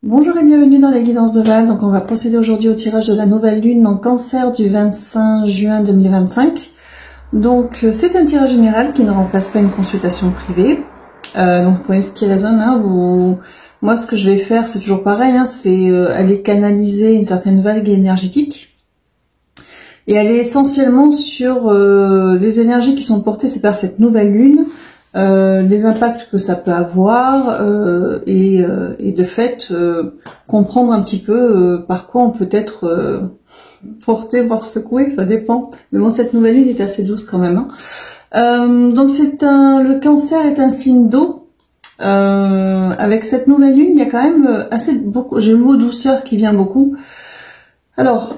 Bonjour et bienvenue dans la guidance de Val. Donc on va procéder aujourd'hui au tirage de la nouvelle lune en Cancer du 25 juin 2025. Donc c'est un tirage général qui ne remplace pas une consultation privée. Donc vous prenez ce qui résonne. Moi ce que je vais faire c'est toujours pareil, c'est aller canaliser une certaine vague énergétique. Et aller essentiellement sur les énergies qui sont portées par cette nouvelle lune. Les impacts que ça peut avoir et de fait comprendre un petit peu par quoi on peut être porté, voire secoué, ça dépend. Mais bon, cette nouvelle lune est assez douce quand même. Donc le Cancer est un signe d'eau. Avec cette nouvelle lune, il y a quand même beaucoup. J'ai le mot douceur qui vient beaucoup. Alors.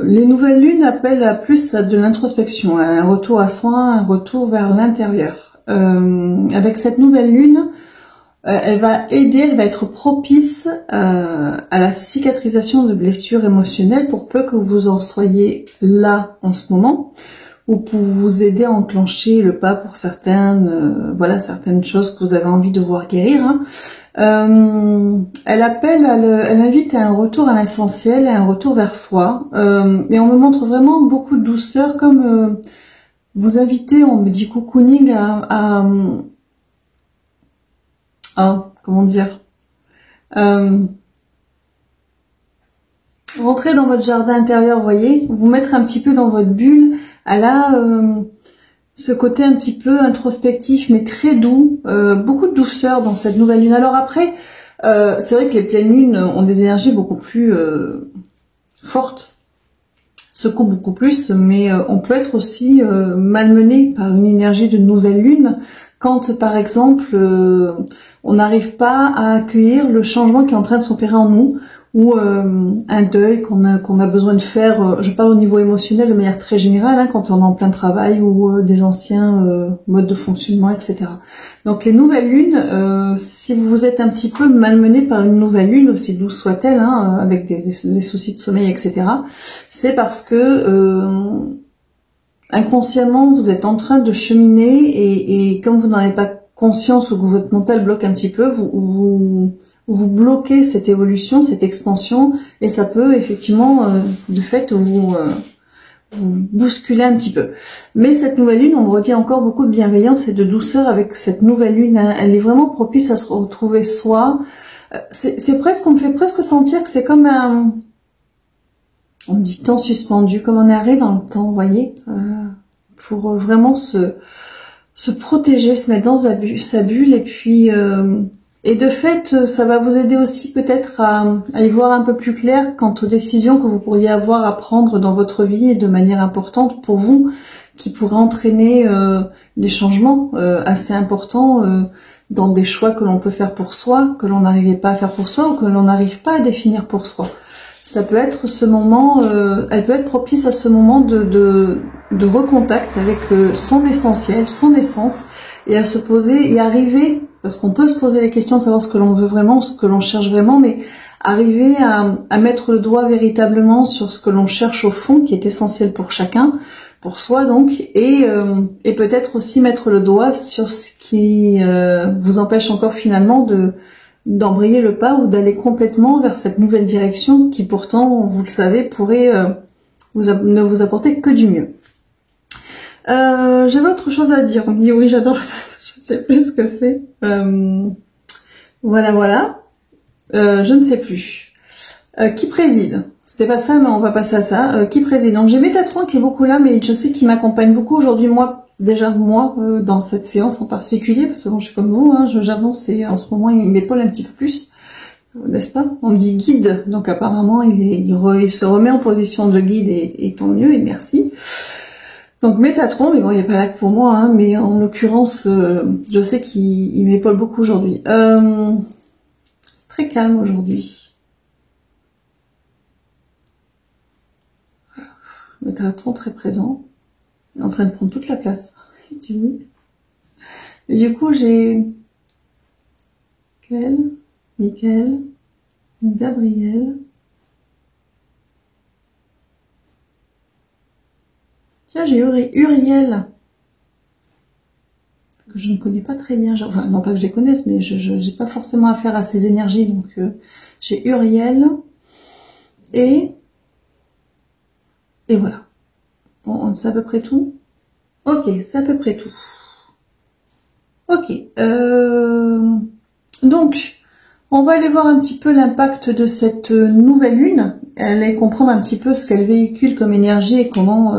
Les nouvelles lunes appellent à plus à de l'introspection, à un retour à soi, un retour vers l'intérieur. Avec cette nouvelle lune, elle va être propice à la cicatrisation de blessures émotionnelles pour peu que vous en soyez là en ce moment, ou pour vous aider à enclencher le pas pour certaines choses que vous avez envie de voir guérir. Elle invite à un retour à l'essentiel, à un retour vers soi, et on me montre vraiment beaucoup de douceur, comme vous invitez, on me dit cocooning comment dire, rentrer dans votre jardin intérieur, vous voyez, vous mettre un petit peu dans votre bulle, ce côté un petit peu introspectif mais très doux, beaucoup de douceur dans cette nouvelle lune. Alors après, c'est vrai que les pleines lunes ont des énergies beaucoup plus fortes, secouent beaucoup plus, mais on peut être aussi malmené par une énergie de nouvelle lune quand par exemple on n'arrive pas à accueillir le changement qui est en train de s'opérer en nous, ou un deuil qu'on a besoin de faire. Je parle au niveau émotionnel de manière très générale, quand on est en plein travail, ou des anciens modes de fonctionnement, etc. Donc les nouvelles lunes, si vous êtes un petit peu malmené par une nouvelle lune, aussi douce soit-elle, avec des soucis de sommeil, etc., c'est parce que inconsciemment vous êtes en train de cheminer, et comme vous n'en avez pas conscience, ou que votre mental bloque un petit peu, vous bloquez cette évolution, cette expansion, et ça peut effectivement de fait vous bousculer un petit peu. Mais cette nouvelle lune, on me redit encore beaucoup de bienveillance et de douceur avec cette nouvelle lune. Elle est vraiment propice à se retrouver soi. C'est presque, on me fait presque sentir que c'est comme on dit temps suspendu, comme on est arrêté dans le temps, vous voyez, pour vraiment se protéger, se mettre dans sa bulle, et de fait, ça va vous aider aussi peut-être à y voir un peu plus clair quant aux décisions que vous pourriez avoir à prendre dans votre vie, et de manière importante pour vous, qui pourraient entraîner des changements assez importants dans des choix que l'on peut faire pour soi, que l'on n'arrivait pas à faire pour soi, ou que l'on n'arrive pas à définir pour soi. Ça peut être ce moment, elle peut être propice à ce moment de recontact avec son essentiel, son essence, et à se poser et arriver, parce qu'on peut se poser les questions, savoir ce que l'on veut vraiment, ce que l'on cherche vraiment, mais arriver à mettre le doigt véritablement sur ce que l'on cherche au fond, qui est essentiel pour chacun, pour soi donc, et peut-être aussi mettre le doigt sur ce qui vous empêche encore finalement d'embrayer le pas, ou d'aller complètement vers cette nouvelle direction qui pourtant, vous le savez, pourrait ne vous apporter que du mieux. J'avais autre chose à dire. On me dit oui, j'adore ça, je sais plus ce que c'est. Voilà. Je ne sais plus. Qui préside? C'était pas ça, mais on va passer à ça. Qui préside? Donc j'ai Métatron qui est beaucoup là, mais je sais qu'il m'accompagne beaucoup aujourd'hui, moi, dans cette séance en particulier, parce que bon, je suis comme vous, j'avance, et en ce moment il m'épaule un petit peu plus, n'est-ce pas? On me dit guide, donc apparemment il se remet en position de guide, et tant mieux, et merci. Donc Métatron, mais bon, il n'est pas là que pour moi, mais en l'occurrence, je sais qu'il m'épaule beaucoup aujourd'hui. C'est très calme aujourd'hui. Métatron très présent, il est en train de prendre toute la place. Et du coup, j'ai Michael, Gabriel. Tiens, j'ai Uriel. que je ne connais pas très bien. Enfin, non pas que je les connaisse, mais je n'ai pas forcément affaire à ces énergies. Donc, j'ai Uriel et voilà. Bon, c'est à peu près tout. Ok, c'est à peu près tout. Ok. Donc, on va aller voir un petit peu l'impact de cette nouvelle lune. Aller comprendre un petit peu ce qu'elle véhicule comme énergie et comment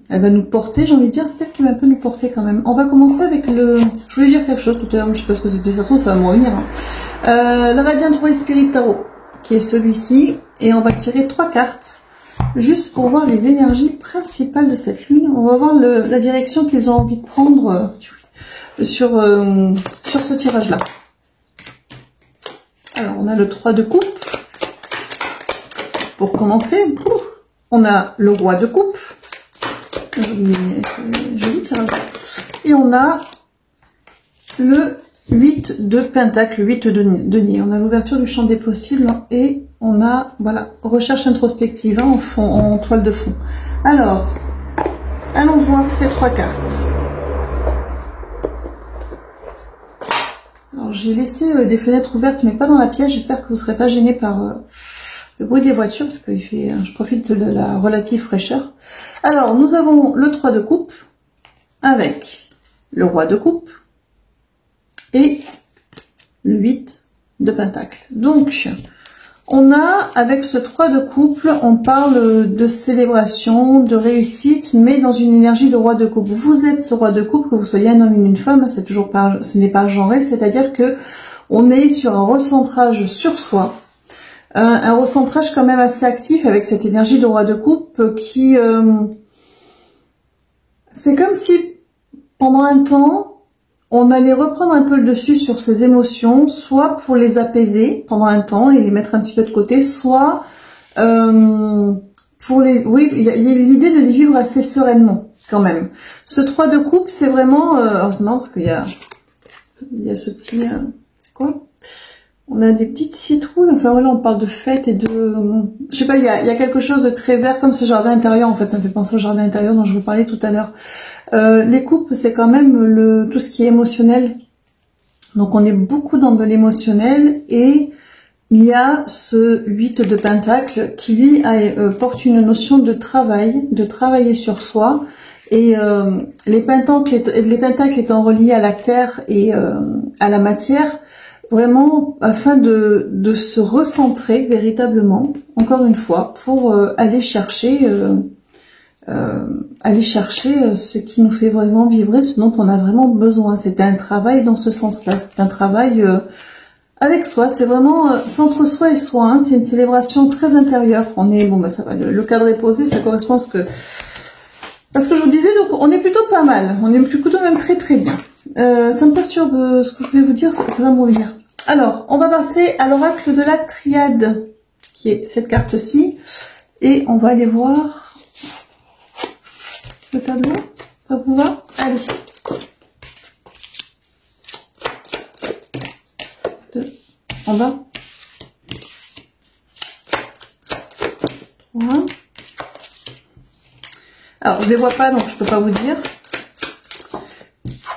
elle va nous porter, j'ai envie de dire, c'est elle qui va un peu nous porter quand même. On va commencer avec je voulais dire quelque chose tout à l'heure, je sais pas ce que c'était, ça va me revenir. Hein. Le Radiant Troy Spirit Tarot, qui est celui-ci, et on va tirer 3 cartes, juste pour voir les énergies principales de cette lune. On va voir la direction qu'ils ont envie de prendre sur ce tirage-là. Alors, on a le 3 de coupe. Pour commencer, on a le roi de coupe. Joli tirage. Et on a le 8 de pentacle, 8 de denier. On a l'ouverture du champ des possibles et on a, voilà, recherche introspective hein, en toile de fond. Alors, allons voir ces 3 cartes. Alors, j'ai laissé des fenêtres ouvertes, mais pas dans la pièce. J'espère que vous ne serez pas gênés par le bruit des voitures, parce que je profite de la relative fraîcheur. Alors, nous avons le 3 de coupe, avec le roi de coupe, et le 8 de pentacle. Donc, on a, avec ce 3 de couple, on parle de célébration, de réussite, mais dans une énergie de roi de coupe. Vous êtes ce roi de coupe, que vous soyez un homme ou une femme, c'est toujours pas, ce n'est pas genré, c'est-à-dire que on est sur un recentrage sur soi, un recentrage quand même assez actif avec cette énergie de roi de coupe qui, c'est comme si pendant un temps, on allait reprendre un peu le dessus sur ses émotions, soit pour les apaiser pendant un temps et les mettre un petit peu de côté, soit pour les... Oui, il y a l'idée de les vivre assez sereinement, quand même. Ce 3 de coupe, c'est vraiment... alors c'est marrant parce qu'il y a ce petit... c'est quoi? On a des petites citrouilles, enfin voilà, on parle de fête et de... Je sais pas, il y a quelque chose de très vert, comme ce jardin intérieur, en fait, ça me fait penser au jardin intérieur dont je vous parlais tout à l'heure. Les coupes, c'est quand même tout ce qui est émotionnel. Donc on est beaucoup dans de l'émotionnel et il y a ce 8 de pentacle qui lui porte une notion de travail, de travailler sur soi. Et les pentacles étant reliés à la terre et à la matière, vraiment afin de se recentrer véritablement, encore une fois, pour aller chercher ce qui nous fait vraiment vibrer, ce dont on a vraiment besoin. C'est un travail dans ce sens-là, c'est un travail avec soi, c'est vraiment entre soi et soi, hein. C'est une célébration très intérieure. On est, bon bah ça va, le cadre est posé, ça correspond à ce que je vous disais, donc on est plutôt pas mal, on est plutôt même très très bien. Ça me perturbe ce que je voulais vous dire, ça va me revenir. Alors, on va passer à l'oracle de la triade, qui est cette carte-ci, et on va aller voir le tableau. Ça vous va? Allez. 2, en bas. 3. Alors, je les vois pas, donc je peux pas vous dire.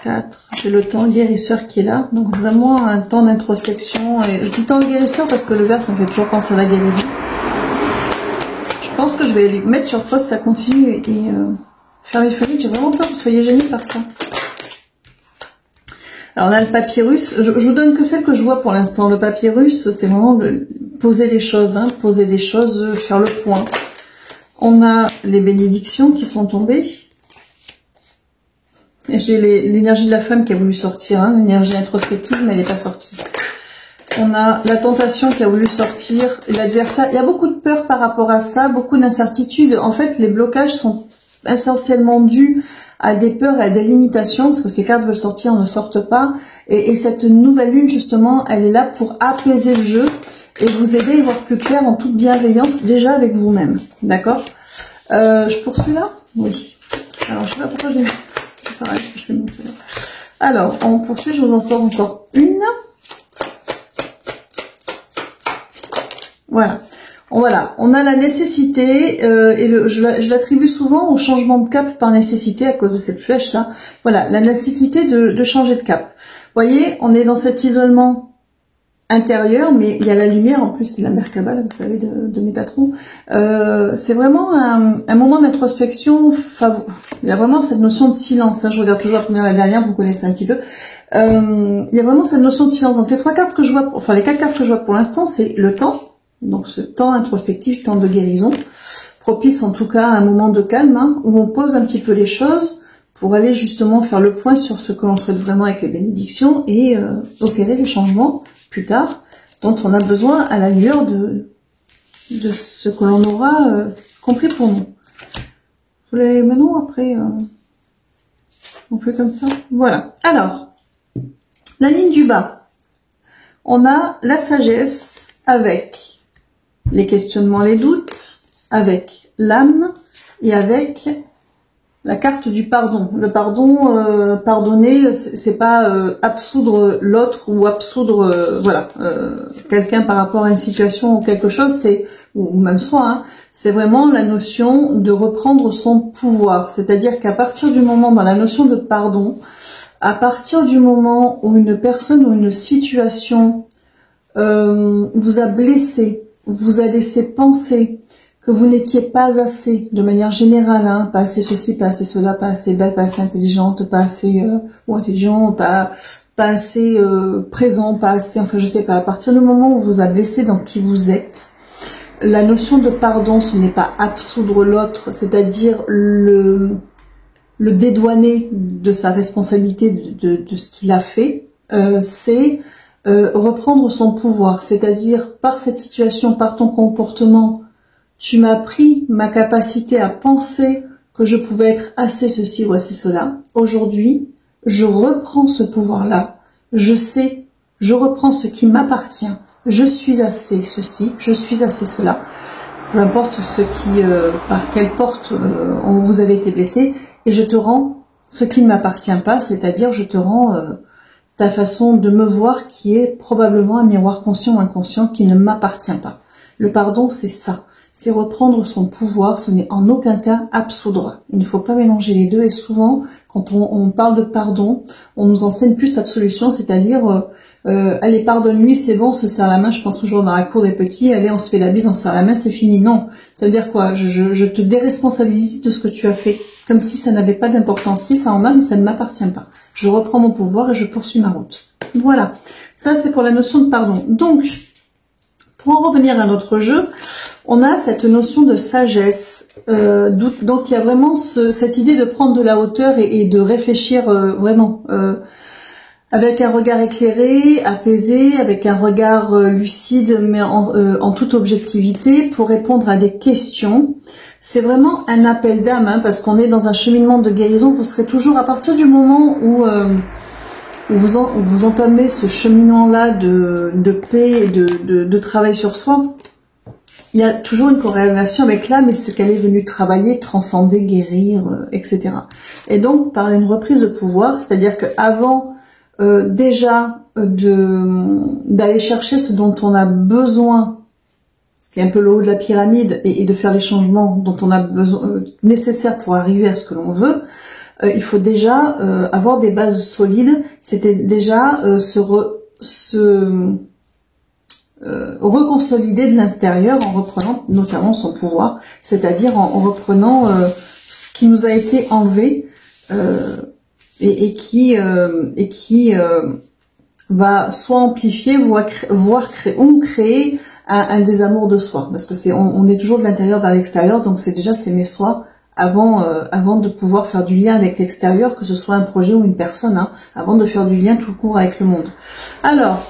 4. J'ai le temps guérisseur qui est là. Donc, vraiment un temps d'introspection. Et je dis temps guérisseur parce que le vert, ça me fait toujours penser à la guérison. Je pense que je vais les mettre sur pause, ça continue, et faire les fenêtres. J'ai vraiment peur que vous soyez gênés par ça. Alors, on a le papyrus. Je vous donne que celle que je vois pour l'instant. Le papyrus, c'est vraiment poser les choses, hein, poser les choses, faire le point. On a les bénédictions qui sont tombées. Et j'ai l'énergie de la femme qui a voulu sortir, hein, l'énergie introspective, mais elle n'est pas sortie. On a la tentation qui a voulu sortir, l'adversaire. Il y a beaucoup de peur par rapport à ça, beaucoup d'incertitudes. En fait, les blocages sont essentiellement dus à des peurs et à des limitations, parce que ces cartes veulent sortir, ne sortent pas. Et cette nouvelle lune, justement, elle est là pour apaiser le jeu et vous aider à y voir plus clair en toute bienveillance, déjà avec vous-même. D'accord? Je poursuis là? Oui. Alors, je sais pas pourquoi je l'ai mis. Ça s'arrête, je vais montrer là. Alors, on poursuit, je vous en sors encore une. Voilà. Voilà, on a la nécessité, et je l'attribue souvent au changement de cap par nécessité à cause de cette flèche-là. Voilà, la nécessité de changer de cap. Vous voyez, on est dans cet isolement intérieur, mais il y a la lumière, en plus c'est la Merkaba, vous savez, de mes patrons. C'est vraiment un moment d'introspection. Il y a vraiment cette notion de silence. Hein. Je regarde toujours la première et la dernière, vous connaissez un petit peu. Il y a vraiment cette notion de silence. Donc les trois cartes que je vois, enfin les quatre cartes que je vois pour l'instant, c'est le temps. Donc ce temps introspectif, temps de guérison, propice en tout cas à un moment de calme, hein, où on pose un petit peu les choses pour aller justement faire le point sur ce que l'on souhaite vraiment avec les bénédictions et opérer les changements plus tard, dont on a besoin à la lueur de ce que l'on aura compris pour nous. Vous voulez maintenant, après, on fait comme ça. Voilà. Alors, la ligne du bas, on a la sagesse avec les questionnements, les doutes, avec l'âme et avec la carte du pardon. Le pardon, pardonner, c'est pas absoudre l'autre ou absoudre quelqu'un par rapport à une situation ou quelque chose, c'est ou même soi. Hein, c'est vraiment la notion de reprendre son pouvoir. C'est-à-dire qu'à partir du moment, dans la notion de pardon, à partir du moment où une personne ou une situation vous a blessé, vous a laissé penser que vous n'étiez pas assez, de manière générale, hein, pas assez ceci, pas assez cela, pas assez belle, pas assez intelligente, pas assez ou intelligent, pas assez présent, pas assez, enfin je sais pas, à partir du moment où vous a blessé dans qui vous êtes, la notion de pardon, ce n'est pas absoudre l'autre, c'est-à-dire le dédouaner de sa responsabilité de ce qu'il a fait, c'est reprendre son pouvoir, c'est-à-dire par cette situation, par ton comportement, tu m'as pris ma capacité à penser que je pouvais être assez ceci ou assez cela. Aujourd'hui, je reprends ce pouvoir-là. Je sais, je reprends ce qui m'appartient. Je suis assez ceci, je suis assez cela. Peu importe ce qui, par quelle porte vous avez été blessé, et je te rends ce qui ne m'appartient pas, c'est-à-dire je te rends ta façon de me voir qui est probablement un miroir conscient ou inconscient qui ne m'appartient pas. Le pardon, c'est ça. C'est reprendre son pouvoir, ce n'est en aucun cas absoudre. Il ne faut pas mélanger les deux et souvent, quand on parle de pardon, on nous enseigne plus l'absolution, c'est-à-dire allez, pardonne-lui, c'est bon, on se serre la main, je pense toujours dans la cour des petits, allez, on se fait la bise, on se serre la main, c'est fini. Non, ça veut dire quoi? Je te déresponsabilise de ce que tu as fait, comme si ça n'avait pas d'importance. Si ça en a, mais ça ne m'appartient pas. Je reprends mon pouvoir et je poursuis ma route. Voilà, ça c'est pour la notion de pardon. Donc, pour en revenir à notre jeu, on a cette notion de sagesse. Donc il y a vraiment cette idée de prendre de la hauteur et de réfléchir vraiment avec un regard éclairé, apaisé, avec un regard lucide, mais en toute objectivité pour répondre à des questions. C'est vraiment un appel d'âme, hein, parce qu'on est dans un cheminement de guérison. Vous serez toujours, à partir du moment où vous entamez ce cheminement-là de paix et de travail sur soi, il y a toujours une corrélation avec l'âme et ce qu'elle est venue travailler, transcender, guérir, etc. Et donc, par une reprise de pouvoir, c'est-à-dire qu'avant déjà d'aller chercher ce dont on a besoin, ce qui est un peu le haut de la pyramide, et de faire les changements dont on a besoin nécessaires pour arriver à ce que l'on veut, il faut déjà avoir des bases solides. C'était déjà reconsolider de l'intérieur en reprenant notamment son pouvoir, c'est-à-dire en reprenant ce qui nous a été enlevé et qui va soit amplifier, voire créer un désamour de soi, parce que on est toujours de l'intérieur vers l'extérieur, donc c'est déjà s'aimer soi avant de pouvoir faire du lien avec l'extérieur, que ce soit un projet ou une personne, hein, avant de faire du lien tout court avec le monde. Alors,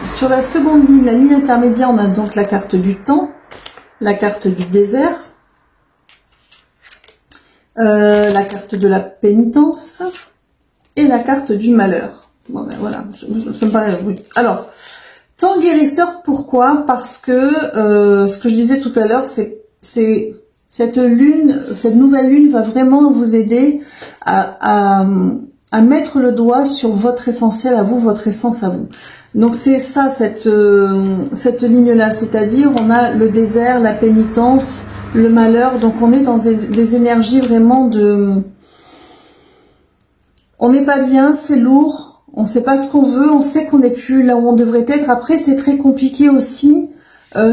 sur la seconde ligne, la ligne intermédiaire, on a donc la carte du temps, la carte du désert, la carte de la pénitence et la carte du malheur. Bon ben voilà, ça me paraît, oui. Alors, temps guérisseur, pourquoi? Parce que ce que je disais tout à l'heure, c'est cette nouvelle lune va vraiment vous aider à mettre le doigt sur votre essentiel à vous, votre essence à vous. Donc c'est ça, cette ligne-là, c'est-à-dire on a le désert, la pénitence, le malheur, donc on est dans des énergies vraiment de... On n'est pas bien, c'est lourd, on ne sait pas ce qu'on veut, on sait qu'on n'est plus là où on devrait être. Après, c'est très compliqué aussi,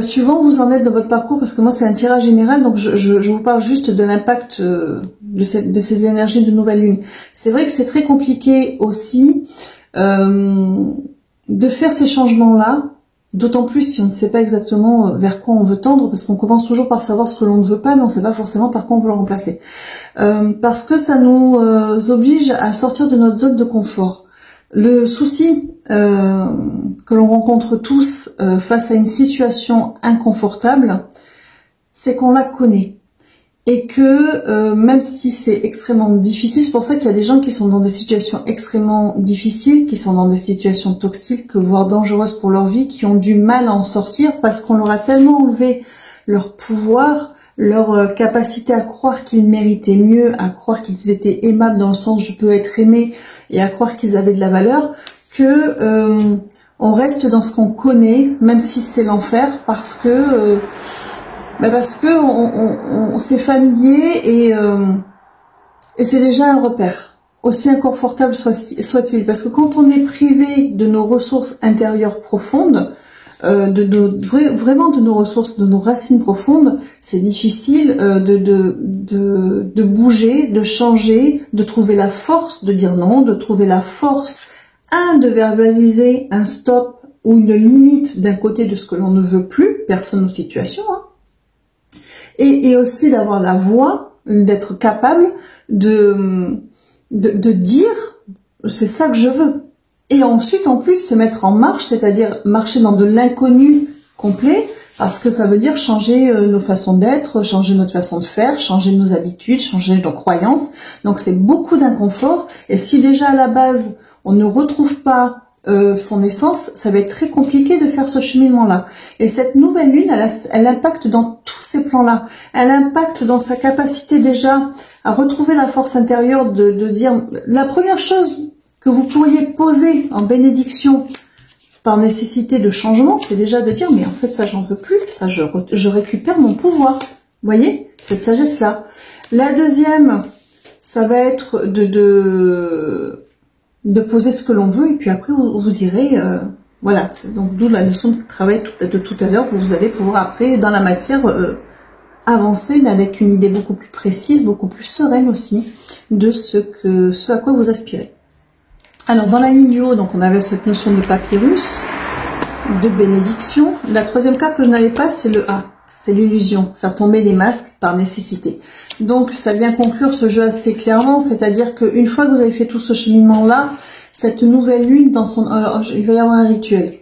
suivant où vous en êtes dans votre parcours, parce que moi, c'est un tirage général, donc je vous parle juste de l'impact de ces énergies de nouvelle lune. C'est vrai que c'est très compliqué aussi de faire ces changements-là, d'autant plus si on ne sait pas exactement vers quoi on veut tendre, parce qu'on commence toujours par savoir ce que l'on ne veut pas, mais on ne sait pas forcément par quoi on veut le remplacer. Parce que ça nous oblige à sortir de notre zone de confort. Le souci que l'on rencontre tous face à une situation inconfortable, c'est qu'on la connaît. Et que même si c'est extrêmement difficile, c'est pour ça qu'il y a des gens qui sont dans des situations extrêmement difficiles, qui sont dans des situations toxiques, voire dangereuses pour leur vie, qui ont du mal à en sortir parce qu'on leur a tellement enlevé leur pouvoir, leur capacité à croire qu'ils méritaient mieux, à croire qu'ils étaient aimables dans le sens je peux être aimé, et à croire qu'ils avaient de la valeur, que on reste dans ce qu'on connaît, même si c'est l'enfer, parce que c'est familier et c'est déjà un repère, aussi inconfortable soit-il, parce que quand on est privé de nos ressources intérieures profondes, vraiment de nos ressources, de nos racines profondes, c'est difficile de bouger, de changer, de trouver la force de dire non, de trouver la force, de verbaliser un stop ou une limite d'un côté de ce que l'on ne veut plus, personne ou situation, hein. Et aussi d'avoir la voix, d'être capable de dire c'est ça que je veux. Et ensuite, en plus, se mettre en marche, c'est-à-dire marcher dans de l'inconnu complet, parce que ça veut dire changer nos façons d'être, changer notre façon de faire, changer nos habitudes, changer nos croyances. Donc c'est beaucoup d'inconfort. Et si déjà à la base, on ne retrouve pas son essence, ça va être très compliqué de faire ce cheminement-là. Et cette nouvelle lune, elle impacte dans tous ces plans-là. Elle impacte dans sa capacité déjà à retrouver la force intérieure de se dire, la première chose que vous pourriez poser en bénédiction par nécessité de changement, c'est déjà de dire, mais en fait ça j'en veux plus, ça je récupère mon pouvoir. Vous voyez, cette sagesse-là. La deuxième, ça va être de poser ce que l'on veut, et puis après vous irez, voilà, donc d'où la notion de travail de tout à l'heure, vous allez pouvoir après, dans la matière, avancer, mais avec une idée beaucoup plus précise, beaucoup plus sereine aussi, de ce à quoi vous aspirez. Alors dans la ligne du haut, donc on avait cette notion de papyrus, de bénédiction. La troisième carte que je n'avais pas, c'est le A, c'est l'illusion, faire tomber les masques par nécessité. Donc ça vient conclure ce jeu assez clairement, c'est-à-dire qu'une fois que vous avez fait tout ce cheminement-là, cette nouvelle lune, alors, il va y avoir un rituel.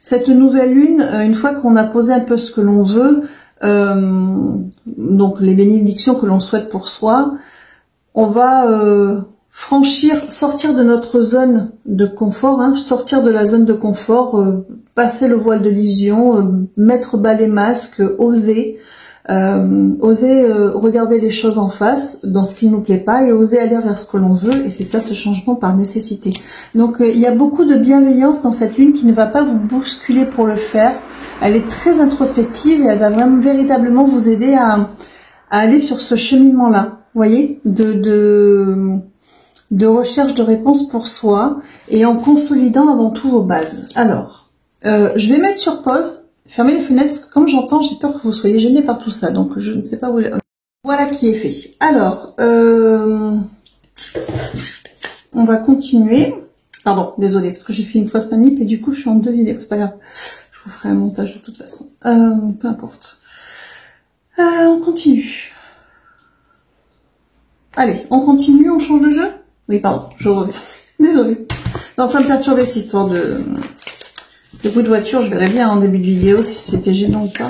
Cette nouvelle lune, une fois qu'on a posé un peu ce que l'on veut, donc les bénédictions que l'on souhaite pour soi, on va sortir de notre zone de confort, hein, sortir de la zone de confort, passer le voile de l'illusion, mettre bas les masques, oser regarder les choses en face dans ce qui ne nous plaît pas et oser aller vers ce que l'on veut, et c'est ça ce changement par nécessité. Donc il y a beaucoup de bienveillance dans cette lune qui ne va pas vous bousculer pour le faire. Elle est très introspective et elle va vraiment véritablement vous aider à aller sur ce cheminement-là, vous voyez, de recherche de réponses pour soi et en consolidant avant tout vos bases. Alors, je vais mettre sur pause. Fermez les fenêtres parce que comme j'entends, j'ai peur que vous soyez gênés par tout ça. Donc je ne sais pas où... Voilà qui est fait. Alors, on va continuer. Pardon, désolé parce que j'ai fait une fausse manip et du coup je suis en 2 vidéos. C'est pas grave. Je vous ferai un montage de toute façon. Peu importe. On continue. Allez, on continue, on change de jeu? Oui, pardon, je reviens. Désolée. Non, ça me perturbait cette histoire de bruit de voiture. Je verrai bien en début de vidéo si c'était gênant ou pas.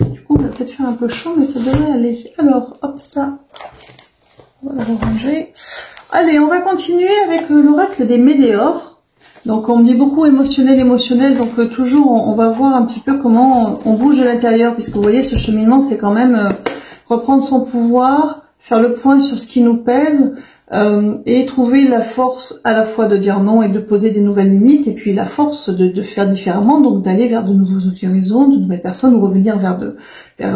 Du coup, on va peut-être faire un peu chaud, mais ça devrait aller. Alors, hop, ça. On va le ranger. Allez, on va continuer avec l'oracle des météores. Donc, on me dit beaucoup émotionnel, donc toujours, on va voir un petit peu comment on bouge de l'intérieur, puisque vous voyez, ce cheminement, c'est quand même reprendre son pouvoir, faire le point sur ce qui nous pèse, et trouver la force à la fois de dire non et de poser des nouvelles limites, et puis la force de faire différemment, donc d'aller vers de nouveaux horizons, de nouvelles personnes, ou revenir vers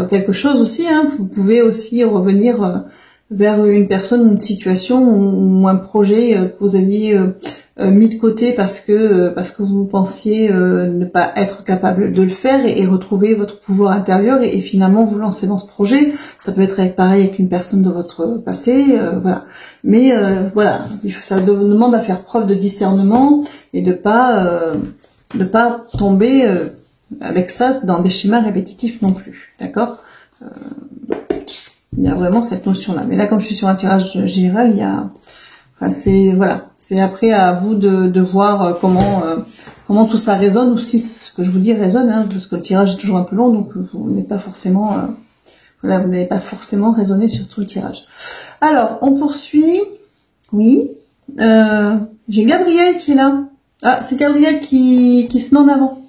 quelque chose aussi, hein. Vous pouvez aussi revenir vers une personne, une situation ou un projet que vous aviez mis de côté parce que vous pensiez ne pas être capable de le faire, et retrouver votre pouvoir intérieur et finalement vous lancer dans ce projet. Ça peut être pareil avec une personne de votre passé, voilà. Mais voilà, ça demande à faire preuve de discernement et de pas tomber avec ça dans des schémas répétitifs non plus, d'accord. Il y a vraiment cette notion-là. Mais là, comme je suis sur un tirage général, il y a, enfin, c'est après à vous de voir comment tout ça résonne, ou si ce que je vous dis résonne, hein, parce que le tirage est toujours un peu long, donc vous n'êtes pas forcément, vous n'avez pas forcément raisonné sur tout le tirage. Alors, on poursuit. Oui, j'ai Gabriel qui est là. Ah, c'est Gabriel qui se met en avant.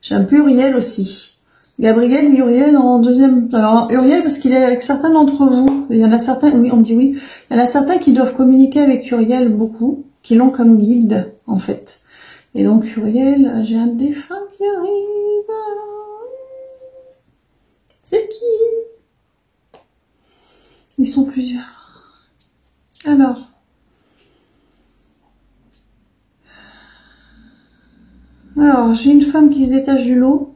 J'ai un peu Uriel aussi. Gabriel et Uriel en deuxième. Alors Uriel parce qu'il est avec certains d'entre vous. Il y en a certains, oui, on me dit oui. Il y en a certains qui doivent communiquer avec Uriel beaucoup, qui l'ont comme guide en fait. Et donc Uriel, j'ai un défunt qui arrive. C'est qui? Ils sont plusieurs. Alors j'ai une femme qui se détache du lot.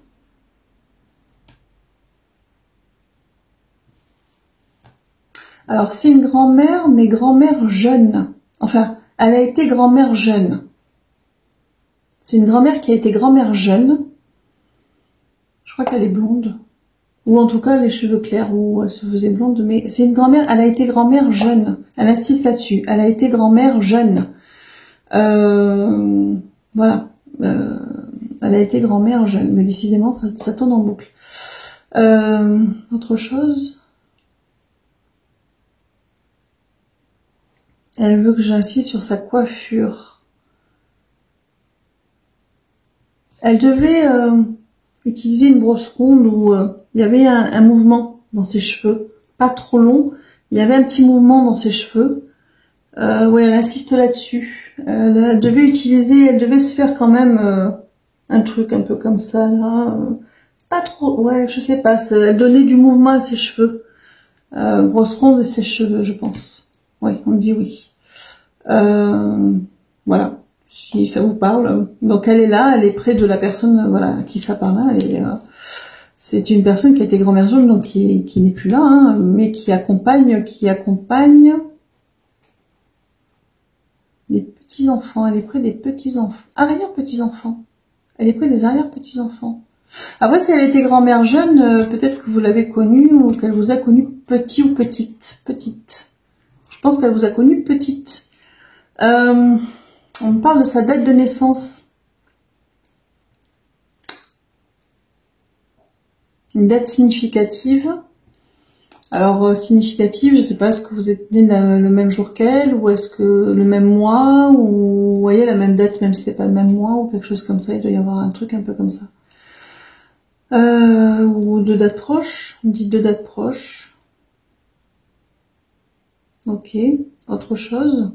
Alors, c'est une grand-mère, mais grand-mère jeune. Enfin, elle a été grand-mère jeune. C'est une grand-mère qui a été grand-mère jeune. Je crois qu'elle est blonde. Ou en tout cas, les cheveux clairs, ou elle se faisait blonde. Mais c'est une grand-mère, elle a été grand-mère jeune. Elle insiste là-dessus. Elle a été grand-mère jeune. Voilà. Elle a été grand-mère jeune. Mais décidément, ça tourne en boucle. Autre chose. Elle veut que j'insiste sur sa coiffure. Elle devait utiliser une brosse ronde où il y avait un mouvement dans ses cheveux. Pas trop long. Il y avait un petit mouvement dans ses cheveux. Ouais, elle insiste là-dessus. Elle devait se faire quand même un truc un peu comme ça, là. Pas trop, ouais, je sais pas. Elle donnait du mouvement à ses cheveux. Brosse ronde et ses cheveux, je pense. Oui, on me dit oui. Voilà, si ça vous parle. Donc elle est là, elle est près de la personne, voilà, qui ça parle là. Et c'est une personne qui a été grand-mère jeune, donc qui n'est plus là, hein, mais qui accompagne des petits enfants. Elle est près des petits enfants, arrière petits enfants. Elle est près des arrière petits enfants. Après, si elle était grand-mère jeune, peut-être que vous l'avez connue ou qu'elle vous a connu petit ou petite. Je pense qu'elle vous a connu petite. On me parle de sa date de naissance. Une date significative. Alors, significative, je sais pas, est-ce que vous êtes né le même jour qu'elle, ou est-ce que le même mois, ou vous voyez la même date, même si c'est pas le même mois, ou quelque chose comme ça, il doit y avoir un truc un peu comme ça. Ou de date proche, on dit de date proche. Ok, autre chose.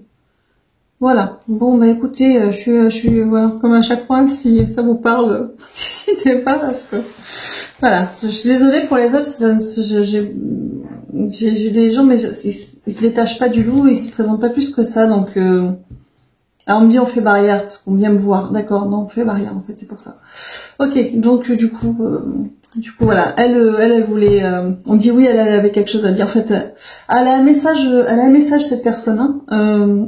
Voilà. Bon, bah écoutez, je suis voilà, comme à chaque fois, si ça vous parle, n'hésitez pas parce que voilà. Je suis désolée pour les autres. J'ai des gens, mais ils se détachent pas du loup, ils se présentent pas plus que ça. Donc, alors on me dit on fait barrière parce qu'on vient me voir. D'accord, non, on fait barrière en fait, c'est pour ça. Ok, donc du coup voilà, elle voulait, on dit oui, elle avait quelque chose à dire. En fait, elle a un message cette personne. Hein.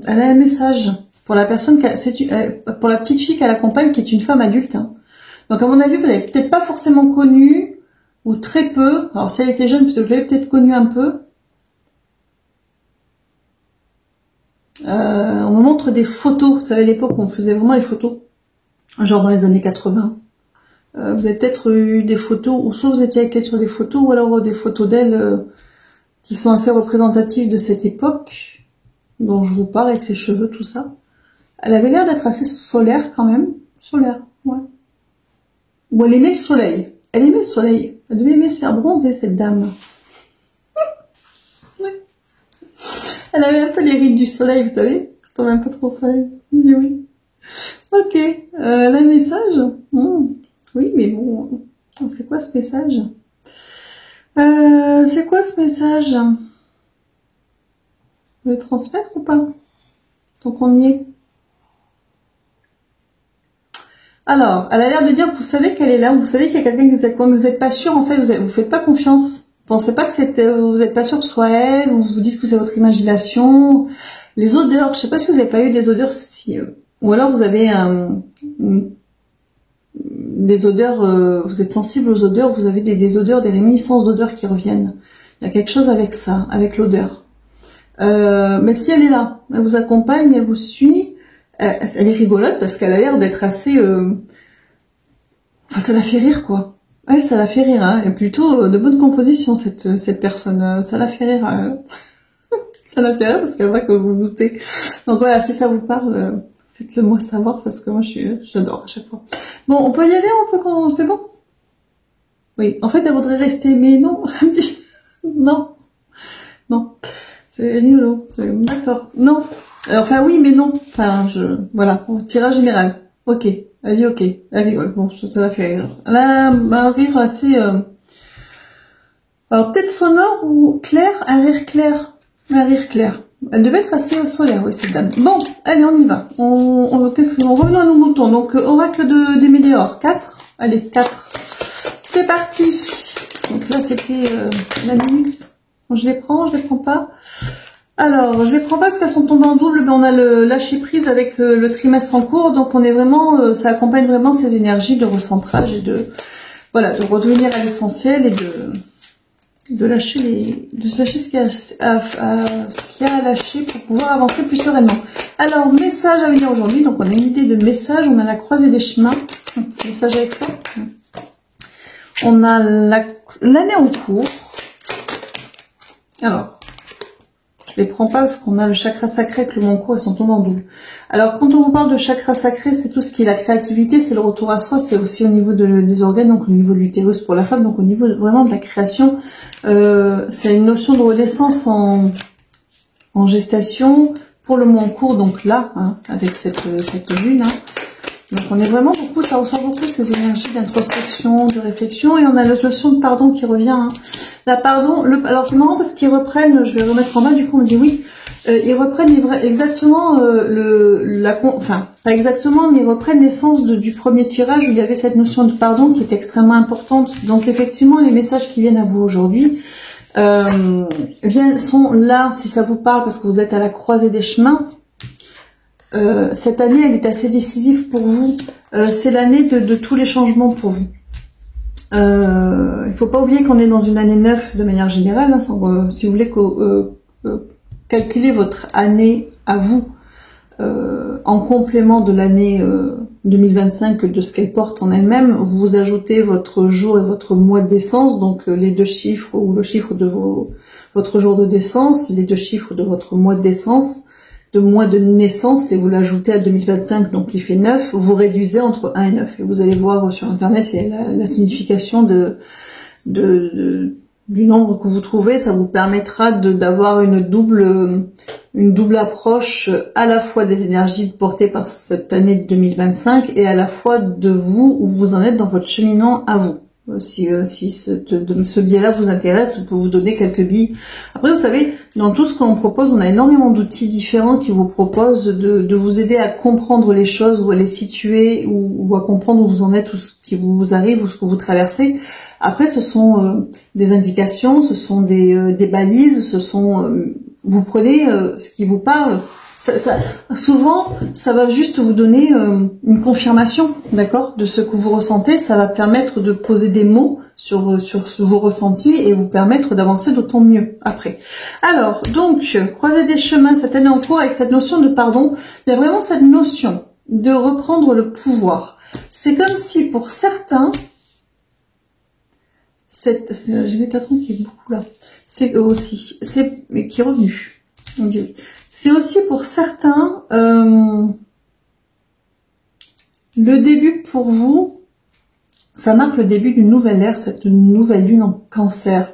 Elle a un message pour la personne, pour la petite fille qu'elle accompagne, qui est une femme adulte. Hein. Donc à mon avis, vous l'avez peut-être pas forcément connue ou très peu. Alors si elle était jeune, vous l'avez peut-être connue un peu. On me montre des photos. Vous savez, à l'époque où on faisait vraiment les photos, genre dans les années 80. Vous avez peut-être eu des photos, ou soit vous étiez avec elle sur des photos, ou alors des photos d'elle qui sont assez représentatives de cette époque dont je vous parle, avec ses cheveux, tout ça. Elle avait l'air d'être assez solaire quand même. Solaire, ouais. Ou elle aimait le soleil. Elle aimait le soleil. Elle devait aimer se faire bronzer, cette dame. Ouais. Elle avait un peu les rides du soleil, vous savez, quand on met un peu trop au soleil. Je dis oui. Ok, le message. Oui, mais bon, c'est quoi ce message? C'est quoi ce message? Le transmettre ou pas? Donc on y est. Alors, elle a l'air de dire, vous savez qu'elle est là, vous savez qu'il y a quelqu'un que vous êtes, quand vous n'êtes pas sûr, en fait, vous faites pas confiance. Pensez pas que vous n'êtes pas sûr que ce soit elle, ou vous dites que c'est votre imagination. Les odeurs, je sais pas si vous n'avez pas eu des odeurs, ou alors vous avez des odeurs, vous êtes sensible aux odeurs, vous avez des odeurs, des réminiscences d'odeurs qui reviennent. Il y a quelque chose avec ça, avec l'odeur. Mais si elle est là, elle vous accompagne, elle vous suit, elle est rigolote parce qu'elle a l'air d'être assez... Enfin, ça la fait rire, quoi. Elle, ça la fait rire, hein. Et plutôt de bonne composition, cette personne. Ça la fait rire. Ça la fait rire parce qu'elle voit que vous vous doutez. Donc voilà, si ça vous parle, faites-le moi savoir parce que moi, j'adore à chaque fois. Bon, on peut y aller, c'est bon? Oui, en fait, elle voudrait rester, mais non. Elle me dit, non. Non. C'est rigolo. D'accord. Non. Enfin, oui, mais non. Enfin, voilà. Tirage général. Ok. Elle dit ok. Elle rigole. Bon, ça la fait rire. Elle a un rire assez... Alors, peut-être sonore ou clair. Un rire clair. Un rire clair. Elle devait être assez solaire, oui, cette dame. Bon, allez, on y va. Qu'est-ce que revenons à nos moutons. Donc, oracle des météores. 4. Allez, 4. C'est parti. Donc là, c'était la minute. Bon, je les prends pas. Alors, je les prends pas parce qu'elles sont tombées en double, mais on a le lâcher prise avec le trimestre en cours, donc on est vraiment, ça accompagne vraiment ces énergies de recentrage et de redevenir à l'essentiel et de lâcher ce qu'il y a à lâcher pour pouvoir avancer plus sereinement. Alors, message à venir aujourd'hui, donc on a une idée de message, on a la croisée des chemins, message avec toi. On a l'année en cours. Alors, je les prends pas parce qu'on a le chakra sacré avec le Moncourt, ils sont tombés en double. Alors, quand on vous parle de chakra sacré, c'est tout ce qui est la créativité, c'est le retour à soi, c'est aussi au niveau des organes, donc au niveau de l'utérus pour la femme, donc au niveau vraiment de la création. C'est une notion de renaissance en gestation pour le Moncourt, donc là, hein, avec cette lune. Hein. Donc on est vraiment beaucoup, ça ressent beaucoup ces énergies d'introspection, de réflexion, et on a la notion de pardon qui revient. Hein. La pardon, alors c'est marrant parce qu'ils reprennent, je vais remettre en bas, du coup on me dit oui, ils reprennent exactement enfin pas exactement, mais ils reprennent l'essence du premier tirage où il y avait cette notion de pardon qui est extrêmement importante. Donc effectivement les messages qui viennent à vous aujourd'hui sont là si ça vous parle parce que vous êtes à la croisée des chemins. Cette année, elle est assez décisive pour vous. C'est l'année de tous les changements pour vous. Il faut pas oublier qu'on est dans une année 9 de manière générale. Hein, si vous voulez calculer votre année à vous en complément de l'année 2025, de ce qu'elle porte en elle-même, vous ajoutez votre jour et votre mois de naissance, donc les deux chiffres ou le chiffre de votre jour de naissance, les deux chiffres de votre mois de naissance, de mois de naissance, et vous l'ajoutez à 2025, donc qui fait 9, vous réduisez entre 1 et 9. Et vous allez voir sur internet la signification du nombre que vous trouvez. Ça vous permettra d'avoir une double approche à la fois des énergies portées par cette année de 2025 et à la fois de vous, où vous en êtes dans votre cheminement à vous. Si ce biais-là vous intéresse, je peux vous donner quelques billes. Après, vous savez, dans tout ce qu'on propose, on a énormément d'outils différents qui vous proposent de vous aider à comprendre les choses, ou à les situer, ou à comprendre où vous en êtes, ou ce qui vous arrive, ou ce que vous traversez. Après, ce sont des indications, ce sont des balises, vous prenez ce qui vous parle. Souvent, ça va juste vous donner une confirmation, d'accord, de ce que vous ressentez. Ça va permettre de poser des mots sur vos ressentis et vous permettre d'avancer d'autant mieux après. Alors, donc, croiser des chemins cette année en cours avec cette notion de pardon. Il y a vraiment cette notion de reprendre le pouvoir. C'est comme si pour certains, j'ai Métatron qui est beaucoup là. C'est aussi, mais qui est revenu. On dit oui. C'est aussi pour certains le début pour vous, ça marque le début d'une nouvelle ère, cette nouvelle lune en Cancer.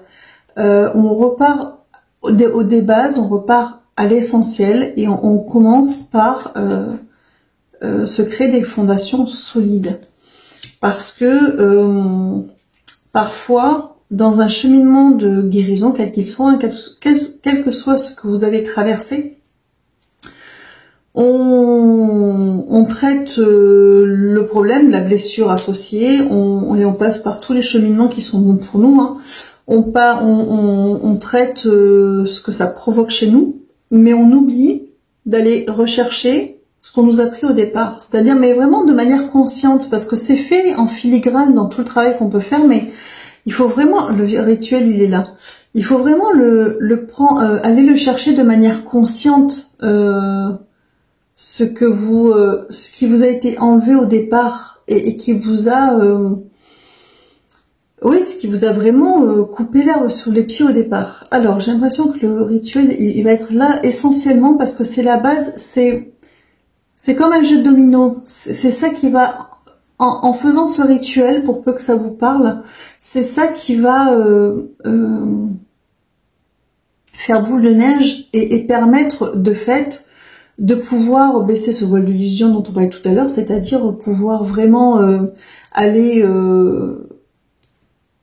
On repart des bases, on repart à l'essentiel et on commence par se créer des fondations solides. Parce que parfois, dans un cheminement de guérison, quel qu'il soit, quel que soit ce que vous avez traversé, on traite le problème, la blessure associée, et on passe par tous les cheminements qui sont bons pour nous. Hein. On traite ce que ça provoque chez nous, mais on oublie d'aller rechercher ce qu'on nous a pris au départ. C'est-à-dire, mais vraiment de manière consciente, parce que c'est fait en filigrane dans tout le travail qu'on peut faire, mais il faut vraiment, le rituel, il est là. Il faut vraiment aller le chercher de manière consciente, ce qui vous a été enlevé au départ et qui vous a, ce qui vous a vraiment coupé l'herbe sous les pieds au départ. Alors, j'ai l'impression que le rituel, il va être là essentiellement parce que c'est la base, c'est comme un jeu de domino. C'est ça qui va, en faisant ce rituel, pour peu que ça vous parle, c'est ça qui va faire boule de neige et permettre de fait de pouvoir baisser ce voile d'illusion dont on parlait tout à l'heure, c'est-à-dire pouvoir vraiment aller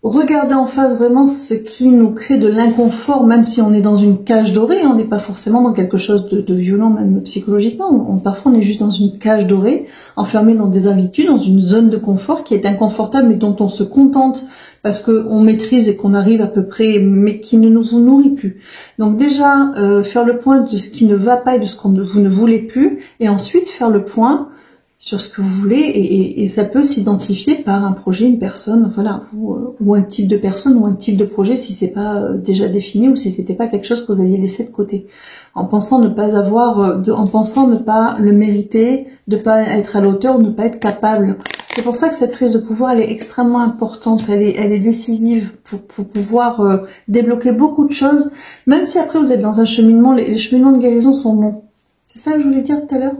regarder en face vraiment ce qui nous crée de l'inconfort, même si on est dans une cage dorée, on n'est pas forcément dans quelque chose de violent, même psychologiquement. Parfois, on est juste dans une cage dorée, enfermé dans des habitudes, dans une zone de confort qui est inconfortable, mais dont on se contente parce qu'on maîtrise et qu'on arrive à peu près, mais qui ne nous nourrit plus. Donc déjà, faire le point de ce qui ne va pas et de ce que vous ne voulez plus, et ensuite faire le point sur ce que vous voulez, et ça peut s'identifier par un projet, une personne, voilà, ou un type de personne, ou un type de projet, si c'est pas déjà défini, ou si c'était pas quelque chose que vous aviez laissé de côté, en pensant ne pas avoir, en pensant ne pas le mériter, de pas être à la hauteur, ne pas être capable. C'est pour ça que cette prise de pouvoir, elle est extrêmement importante, elle est décisive pour pouvoir débloquer beaucoup de choses, même si après vous êtes dans un cheminement, les cheminements de guérison sont longs. C'est ça que je voulais dire tout à l'heure.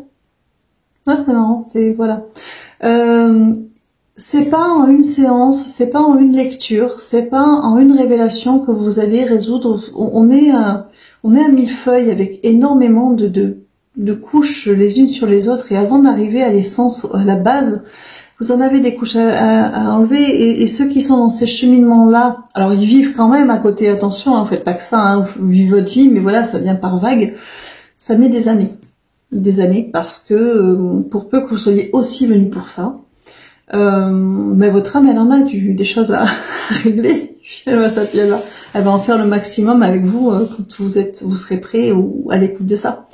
Ouais, c'est marrant, voilà. C'est pas en une séance, c'est pas en une lecture, c'est pas en une révélation que vous allez résoudre. On est un millefeuille avec énormément de couches les unes sur les autres, et avant d'arriver à l'essence, à la base, vous en avez des couches à enlever, et ceux qui sont dans ces cheminements-là, alors ils vivent quand même à côté, attention, hein, faites pas que ça, hein, vous vivez votre vie, mais voilà, ça vient par vagues, ça met des années. Parce que pour peu que vous soyez aussi venu pour ça, mais votre âme, elle en a des choses à régler. Elle va en faire le maximum avec vous quand vous serez prêt ou à l'écoute de ça.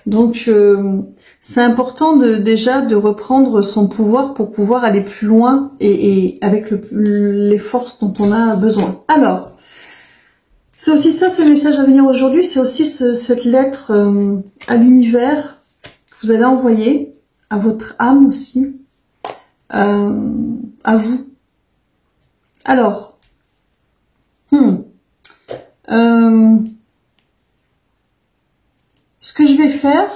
Donc c'est important déjà de reprendre son pouvoir pour pouvoir aller plus loin et avec les forces dont on a besoin. Alors, c'est aussi ça ce message à venir aujourd'hui, c'est aussi cette lettre à l'univers que vous allez envoyer à votre âme aussi, à vous. Alors, ce que je vais faire,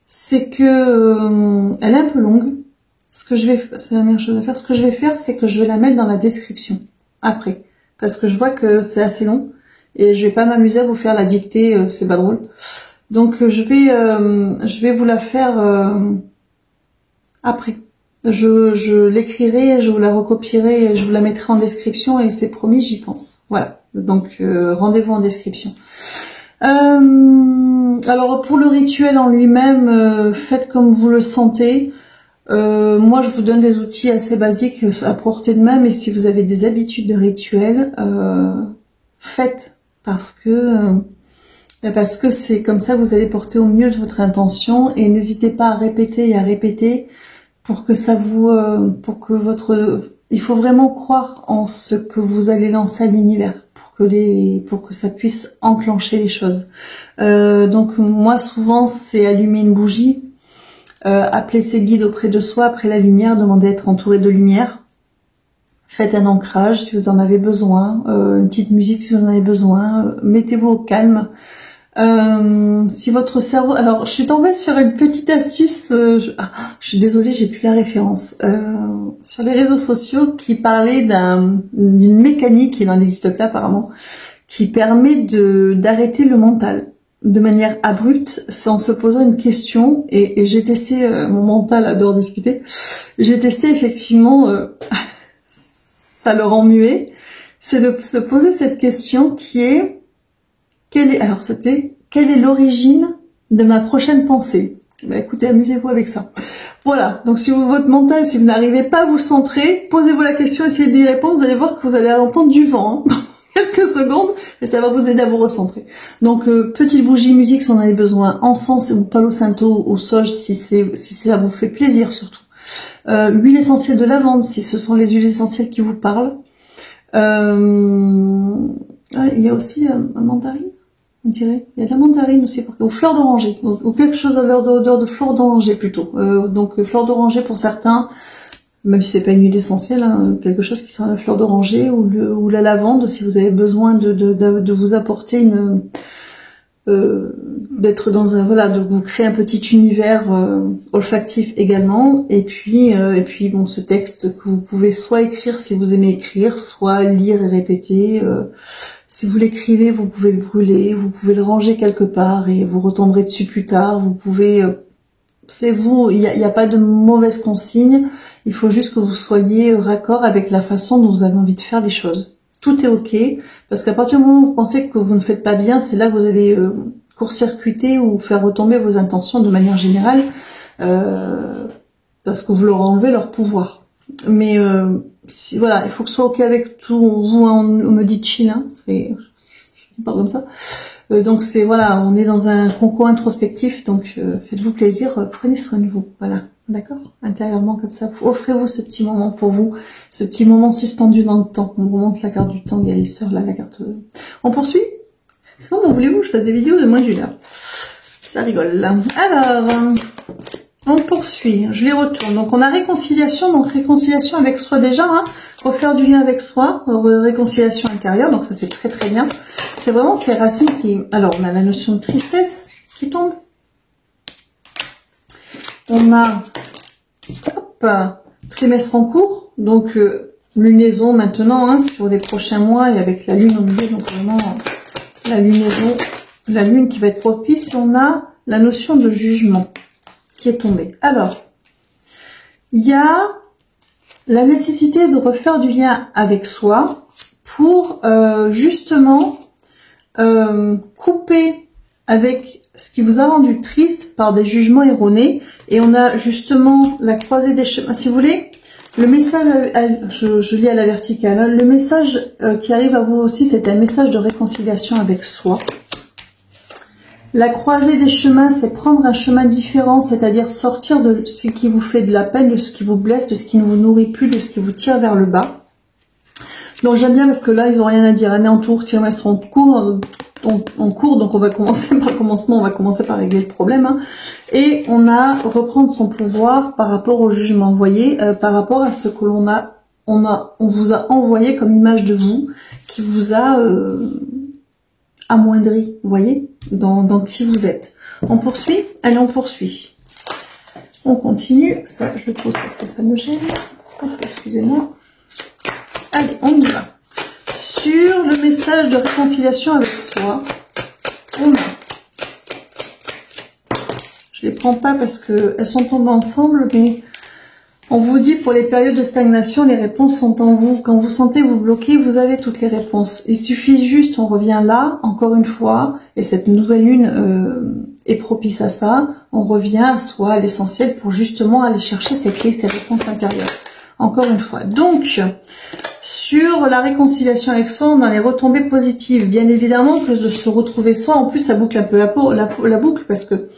c'est que elle est un peu longue. C'est la meilleure chose à faire. Ce que je vais faire, c'est que je vais la mettre dans la description après, parce que je vois que c'est assez long et je vais pas m'amuser à vous faire la dictée, c'est pas drôle. Donc je vais vous la faire après. Je l'écrirai, je vous la recopierai, je vous la mettrai en description et c'est promis, j'y pense. Voilà. Donc rendez-vous en description. Alors pour le rituel en lui-même, faites comme vous le sentez. Moi je vous donne des outils assez basiques à portée de main, mais si vous avez des habitudes de rituel, faites parce que c'est comme ça que vous allez porter au mieux de votre intention, et n'hésitez pas à répéter et à répéter pour que ça vous, il faut vraiment croire en ce que vous allez lancer à l'univers pour que ça puisse enclencher les choses. Donc moi souvent c'est allumer une bougie, appeler ses guides auprès de soi, après la lumière, demander d'être entouré de lumière. Faites un ancrage si vous en avez besoin, une petite musique si vous en avez besoin, mettez-vous au calme. Si votre cerveau... Alors, je suis tombée sur une petite astuce, je suis désolée, j'ai plus la référence, sur les réseaux sociaux, qui parlait d'une mécanique, il n'en existe pas apparemment, qui permet d'arrêter le mental. de manière abrupte, c'est en se posant une question, et j'ai testé, mon mental adore discuter, j'ai testé effectivement, ça le rend muet, c'est de se poser cette question qui est, quelle est l'origine de ma prochaine pensée? Bah écoutez, amusez-vous avec ça. Voilà, donc si votre mental, si vous n'arrivez pas à vous centrer, posez-vous la question, essayez d'y répondre, vous allez voir que vous allez entendre du vent, hein. Quelques secondes, et ça va vous aider à vous recentrer. Donc, petite bougie musique si on en a besoin, encens ou palo santo au sol si ça vous fait plaisir surtout. Huile essentielle de lavande si ce sont les huiles essentielles qui vous parlent. Il y a aussi un mandarine, on dirait. Il y a de la mandarine aussi, ou fleur d'oranger, ou quelque chose à l'odeur de fleur d'oranger plutôt. Donc fleur d'oranger pour certains, même si c'est pas une huile essentielle, hein, quelque chose qui sera la fleur d'oranger ou la lavande si vous avez besoin de vous apporter une d'être dans un de vous créer un petit univers olfactif également. Et puis bon, ce texte que vous pouvez soit écrire si vous aimez écrire, soit lire et répéter. Si vous l'écrivez, vous pouvez le brûler, vous pouvez le ranger quelque part et vous retomberez dessus plus tard. Vous pouvez, c'est vous, il n'y a pas de mauvaise consigne. Il faut juste que vous soyez raccord avec la façon dont vous avez envie de faire les choses. Tout est ok, parce qu'à partir du moment où vous pensez que vous ne faites pas bien, c'est là que vous allez court-circuiter ou faire retomber vos intentions de manière générale, parce que vous leur enlevez leur pouvoir. Mais voilà, il faut que ce soit ok avec tout. Vous, on me dit chill, hein, c'est pas comme ça. Donc c'est voilà, on est dans un concours introspectif, donc faites-vous plaisir, prenez soin de vous, voilà, d'accord, intérieurement comme ça, offrez-vous ce petit moment pour vous, ce petit moment suspendu dans le temps. On remonte la carte du temps guérisseur, là la carte. On poursuit. Comment voulez-vous que je fasse des vidéos de moins d'une heure? Ça rigole là. Alors, on poursuit, je les retourne. Donc on a réconciliation, donc réconciliation avec soi déjà, hein, refaire du lien avec soi, réconciliation intérieure, donc ça c'est très très bien. C'est vraiment ces racines qui... Alors on a la notion de tristesse qui tombe. On a trimestre en cours, donc lunaison maintenant, hein, sur les prochains mois et avec la lune au milieu, donc vraiment la lunaison, la lune qui va être propice. On a la notion de jugement qui est tombée. Alors, il y a la nécessité de refaire du lien avec soi pour justement couper avec ce qui vous a rendu triste par des jugements erronés. Et on a justement la croisée des chemins. Si vous voulez, le message, je lis à la verticale, hein, le message qui arrive à vous aussi, c'est un message de réconciliation avec soi. La croisée des chemins, c'est prendre un chemin différent, c'est-à-dire sortir de ce qui vous fait de la peine, de ce qui vous blesse, de ce qui ne vous nourrit plus, de ce qui vous tire vers le bas. Donc j'aime bien parce que là, ils n'ont rien à dire. Année en tour, trimestre en cours, donc on va commencer par le commencement, on va commencer par régler le problème. Hein. Et on a reprendre son pouvoir par rapport au jugement, vous voyez, par rapport à ce que on vous a envoyé comme image de vous, qui vous a... amoindri, vous voyez, dans qui vous êtes. On poursuit? Allez, on poursuit. On continue. Ça, je le pose parce que ça me gêne. Excusez-moi. Allez, on y va. Sur le message de réconciliation avec soi, on a... Je les prends pas parce que elles sont tombées ensemble, mais... On vous dit pour les périodes de stagnation, les réponses sont en vous. Quand vous sentez vous bloquez, vous avez toutes les réponses. Il suffit juste, on revient là, encore une fois, et cette nouvelle lune est propice à ça. On revient à soi, à l'essentiel, pour justement aller chercher ces clés, ces réponses intérieures. Encore une fois. Donc, sur la réconciliation avec soi, on a les retombées positives. Bien évidemment que de se retrouver soi, en plus ça boucle un peu la boucle, parce que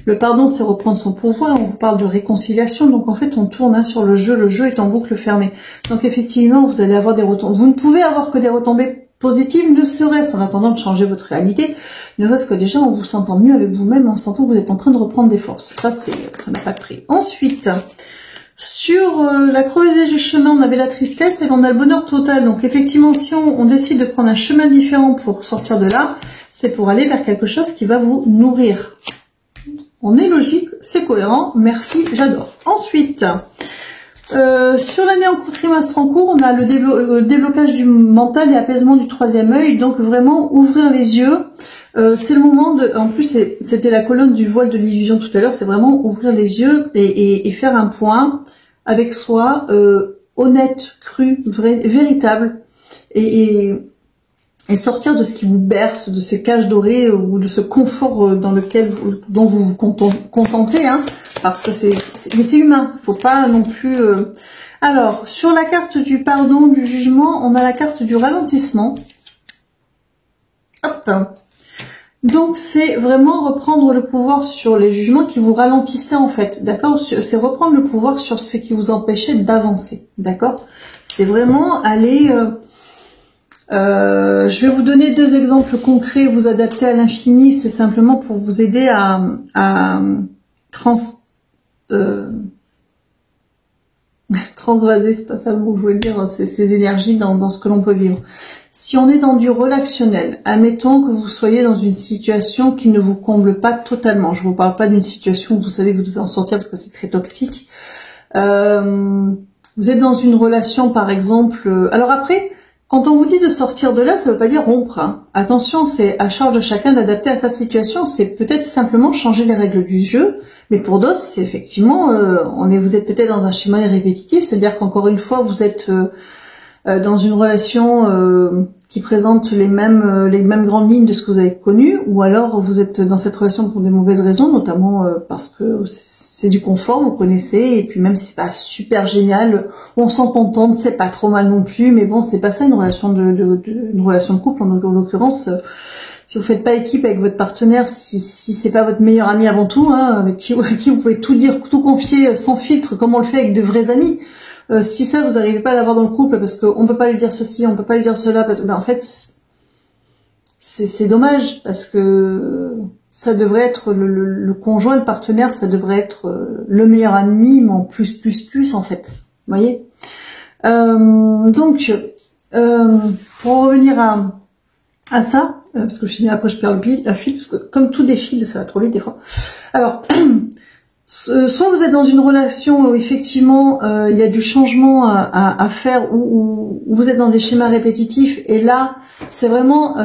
le pardon, c'est reprendre son pouvoir. On vous parle de réconciliation, donc en fait, on tourne sur le jeu. Le jeu est en boucle fermée. Donc effectivement, vous allez avoir des retombées. Vous ne pouvez avoir que des retombées positives, ne serait-ce en attendant de changer votre réalité, ne serait-ce que déjà en vous sentant mieux avec vous-même, en sentant que vous êtes en train de reprendre des forces. Ça n'a pas de prix. Ensuite, sur la creusée du chemin, on avait la tristesse et on a le bonheur total. Donc effectivement, si on décide de prendre un chemin différent pour sortir de là, c'est pour aller vers quelque chose qui va vous nourrir. On est logique, c'est cohérent, merci, j'adore. Ensuite, sur l'année en cours, trimestre en cours, on a le déblocage du mental et apaisement du troisième œil. Donc vraiment ouvrir les yeux, C'est le moment de... En plus, c'était la colonne du voile de l'illusion tout à l'heure, c'est vraiment ouvrir les yeux et faire un point avec soi, honnête, cru, vrai, véritable, et sortir de ce qui vous berce, de ces cages dorées ou de ce confort dont vous vous contentez, hein, parce que mais c'est humain, faut pas non plus... Alors, sur la carte du pardon, du jugement, on a la carte du ralentissement. Hop. Donc, c'est vraiment reprendre le pouvoir sur les jugements qui vous ralentissaient, en fait, d'accord? C'est reprendre le pouvoir sur ce qui vous empêchait d'avancer, d'accord? C'est vraiment aller... je vais vous donner deux exemples concrets, vous adapter à l'infini, c'est simplement pour vous aider à transvaser, c'est pas ça le mot que je voulais dire, ces énergies dans ce que l'on peut vivre. Si on est dans du relationnel, admettons que vous soyez dans une situation qui ne vous comble pas totalement, je vous parle pas d'une situation où vous savez que vous devez en sortir parce que c'est très toxique, vous êtes dans une relation par exemple, alors après, quand on vous dit de sortir de là, ça veut pas dire rompre, hein. Attention, c'est à charge de chacun d'adapter à sa situation, c'est peut-être simplement changer les règles du jeu, mais pour d'autres, c'est effectivement, vous êtes peut-être dans un schéma répétitif, c'est-à-dire qu'encore une fois, vous êtes dans une relation qui présente les mêmes grandes lignes de ce que vous avez connu, ou alors vous êtes dans cette relation pour des mauvaises raisons, notamment parce que c'est du confort, vous connaissez, et puis même si c'est pas super génial, on s'en contente, c'est pas trop mal non plus, mais bon, c'est pas ça une relation une relation de couple, en l'occurrence. Si vous faites pas équipe avec votre partenaire, si c'est pas votre meilleur ami avant tout, hein, avec qui vous pouvez tout dire, tout confier sans filtre, comme on le fait avec de vrais amis. Si ça, vous n'arrivez pas à l'avoir dans le couple parce qu'on peut pas lui dire ceci, on peut pas lui dire cela, parce que en fait, c'est dommage parce que ça devrait être le conjoint, le partenaire, ça devrait être le meilleur ami, mais en plus en fait. Vous voyez. Donc, pour en revenir à ça, parce que après je perds le fil, parce que comme tout défile, ça va trop vite des fois. Alors. Soit vous êtes dans une relation où effectivement il y a du changement à faire, ou vous êtes dans des schémas répétitifs, et là c'est vraiment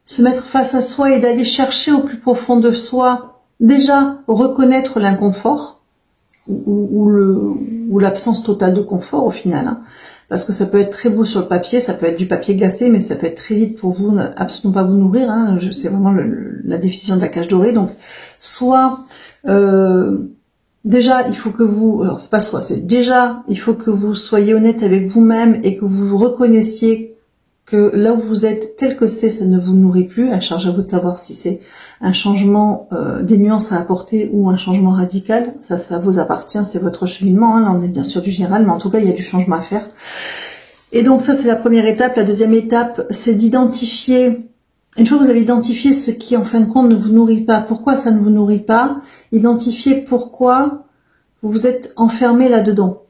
se mettre face à soi et d'aller chercher au plus profond de soi, déjà reconnaître l'inconfort ou l'absence totale de confort au final, hein. Parce que ça peut être très beau sur le papier, ça peut être du papier glacé, mais ça peut être très vite pour vous, absolument pas vous nourrir, hein. C'est vraiment la définition de la cage dorée. Donc soit déjà, il faut que vous, alors c'est pas soit, c'est déjà, il faut que vous soyez honnête avec vous-même et que vous reconnaissiez que là où vous êtes tel que c'est, ça ne vous nourrit plus. À charge à vous de savoir si c'est un changement, des nuances à apporter ou un changement radical. Ça vous appartient, c'est votre cheminement, hein. Là, on est bien sûr du général, mais en tout cas, il y a du changement à faire. Et donc ça, c'est la première étape. La deuxième étape, c'est d'identifier. Une fois que vous avez identifié ce qui, en fin de compte, ne vous nourrit pas, pourquoi ça ne vous nourrit pas, identifiez pourquoi vous vous êtes enfermé là-dedans.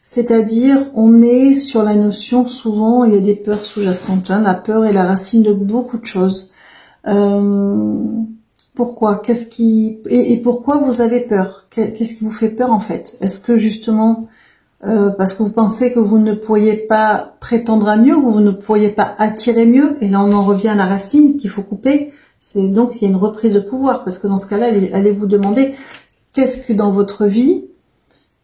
C'est-à-dire, on est sur la notion, souvent, il y a des peurs sous-jacentes, hein. La peur est la racine de beaucoup de choses. Pourquoi? Et pourquoi vous avez peur? Qu'est-ce qui vous fait peur, en fait? Est-ce que, justement, parce que vous pensez que vous ne pourriez pas prétendre à mieux, ou vous ne pourriez pas attirer mieux, et là on en revient à la racine qu'il faut couper. C'est donc il y a une reprise de pouvoir, parce que dans ce cas-là, allez vous demander qu'est-ce que dans votre vie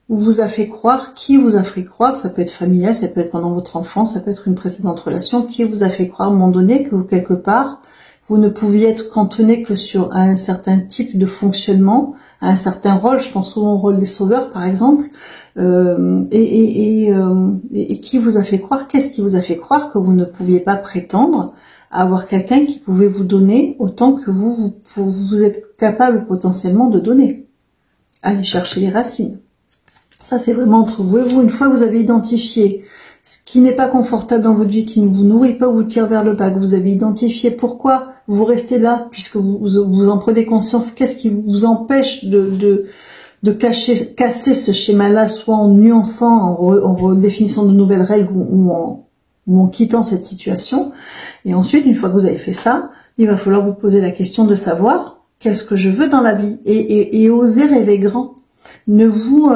vous a fait croire, qui vous a fait croire, ça peut être familial, ça peut être pendant votre enfance, ça peut être une précédente relation, qui vous a fait croire à un moment donné que quelque part vous ne pouviez être cantonné que sur un certain type de fonctionnement, à un certain rôle. Je pense souvent au rôle des sauveurs, par exemple. Et qui vous a fait croire, qu'est-ce qui vous a fait croire que vous ne pouviez pas prétendre à avoir quelqu'un qui pouvait vous donner autant que vous êtes capable potentiellement de donner. Allez chercher les racines. Ça, c'est vraiment entre vous et vous. Une fois que vous avez identifié ce qui n'est pas confortable dans votre vie, qui ne vous nourrit pas ou vous tire vers le bas, que vous avez identifié pourquoi vous restez là, puisque vous en prenez conscience, qu'est-ce qui vous empêche de casser ce schéma-là, soit en nuançant, en redéfinissant de nouvelles règles ou en quittant cette situation. Et ensuite, une fois que vous avez fait ça, il va falloir vous poser la question de savoir qu'est-ce que je veux dans la vie, et oser rêver grand. Ne vous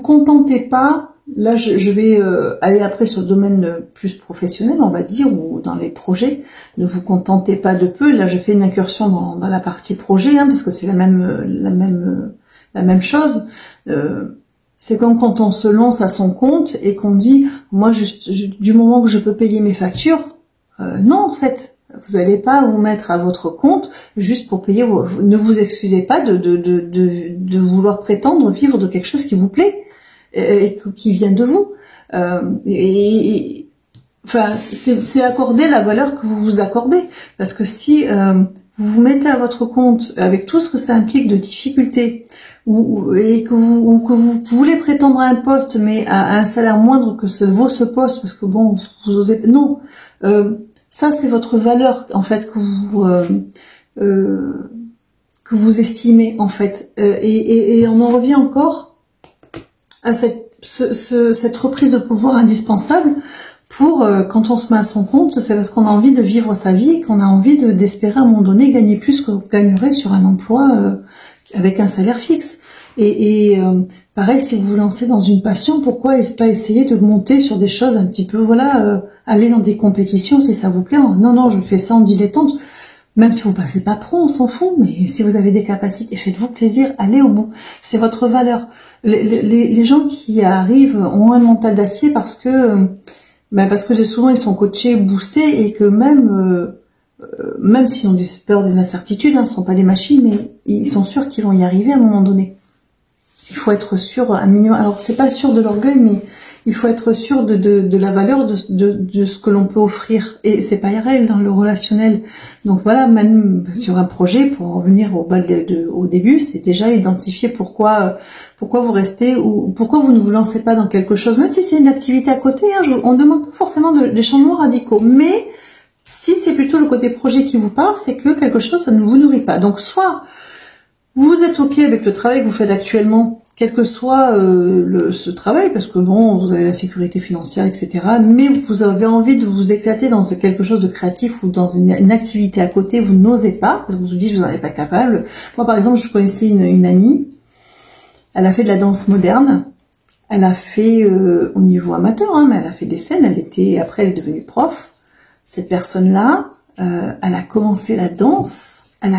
contentez pas là, je vais aller après sur le domaine plus professionnel, on va dire, ou dans les projets. Ne vous contentez pas de peu. Là, je fais une incursion dans la partie projet, hein, parce que c'est la même chose. C'est comme quand on se lance à son compte et qu'on dit, moi, du moment que je peux payer mes factures, non, en fait, vous n'allez pas vous mettre à votre compte juste pour payer ne vous excusez pas de vouloir prétendre vivre de quelque chose qui vous plaît et qui vient de vous. Enfin, c'est accorder la valeur que vous vous accordez. Parce que si vous vous mettez à votre compte avec tout ce que ça implique de difficultés, et que vous voulez prétendre à un poste, mais à un salaire moindre que vaut ce poste, parce que bon, vous osez... Non, ça c'est votre valeur, en fait, que vous estimez, en fait. Et on en revient encore à cette reprise de pouvoir indispensable pour, quand on se met à son compte, c'est parce qu'on a envie de vivre sa vie et qu'on a envie d'espérer à un moment donné gagner plus que vous gagnerez sur un emploi avec un salaire fixe. Pareil, si vous vous lancez dans une passion, pourquoi pas essayer de monter sur des choses un petit peu, voilà, aller dans des compétitions si ça vous plaît. Non, je fais ça en dilettante. Même si vous passez pas pro, on s'en fout, mais si vous avez des capacités, faites-vous plaisir, allez au bout. C'est votre valeur. Les gens qui arrivent ont un mental d'acier parce que souvent ils sont coachés, boostés, et que même s'ils ont peur des incertitudes, ne sont pas des machines, mais ils sont sûrs qu'ils vont y arriver à un moment donné. Il faut être sûr, un minimum. Alors c'est pas sûr de l'orgueil, mais il faut être sûr de la valeur de ce que l'on peut offrir. Et c'est pareil dans le relationnel. Donc voilà, même sur un projet, pour revenir au début, c'est déjà identifier pourquoi vous restez ou pourquoi vous ne vous lancez pas dans quelque chose, même si c'est une activité à côté. On ne demande pas forcément des changements radicaux, mais si c'est plutôt le côté projet qui vous parle, c'est que quelque chose, ça ne vous nourrit pas. Donc soit vous êtes OK avec le travail que vous faites actuellement, quel que soit ce travail, parce que bon, vous avez la sécurité financière, etc. Mais vous avez envie de vous éclater dans quelque chose de créatif ou dans une activité à côté, vous n'osez pas, parce que vous vous dites que vous n'en êtes pas capable. Moi, par exemple, je connaissais une amie, elle a fait de la danse moderne, elle a fait au niveau amateur, mais elle a fait des scènes, après elle est devenue prof. Cette personne-là, elle a commencé la danse. Elle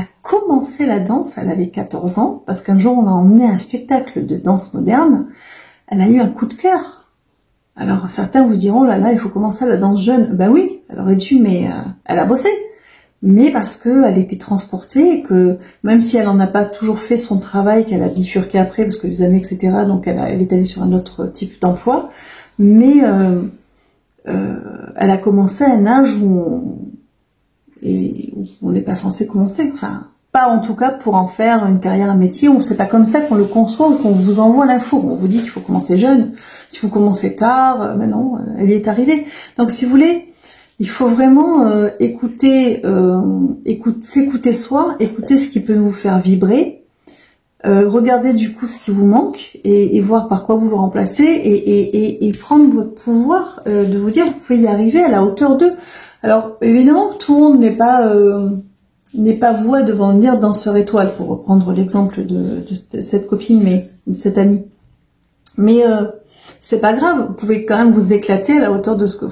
avait 14 ans, parce qu'un jour on l'a emmenée à un spectacle de danse moderne. Elle a eu un coup de cœur. Alors certains vous diront, là, il faut commencer la danse jeune. Ben oui, elle aurait dû, mais elle a bossé. Mais parce qu'elle était transportée, et que même si elle n'en a pas toujours fait son travail, qu'elle a bifurqué après, parce que les années, etc., donc elle est allée sur un autre type d'emploi, mais elle a commencé à un âge où on n'est pas censé commencer, enfin, pas en tout cas pour en faire une carrière, un métier. C'est pas comme ça qu'on le conçoit ou qu'on vous envoie l'info. On vous dit qu'il faut commencer jeune. Si vous commencez tard, ben non, elle y est arrivée. Donc si vous voulez, il faut vraiment s'écouter soi, écouter ce qui peut vous faire vibrer, regarder du coup ce qui vous manque et voir par quoi vous le remplacez et prendre votre pouvoir de vous dire vous pouvez y arriver à la hauteur d'eux. Alors évidemment tout le monde n'est pas voué à devenir danseur étoile, pour reprendre l'exemple de cette copine, mais de cette amie. Mais c'est pas grave, vous pouvez quand même vous éclater à la hauteur de ce que...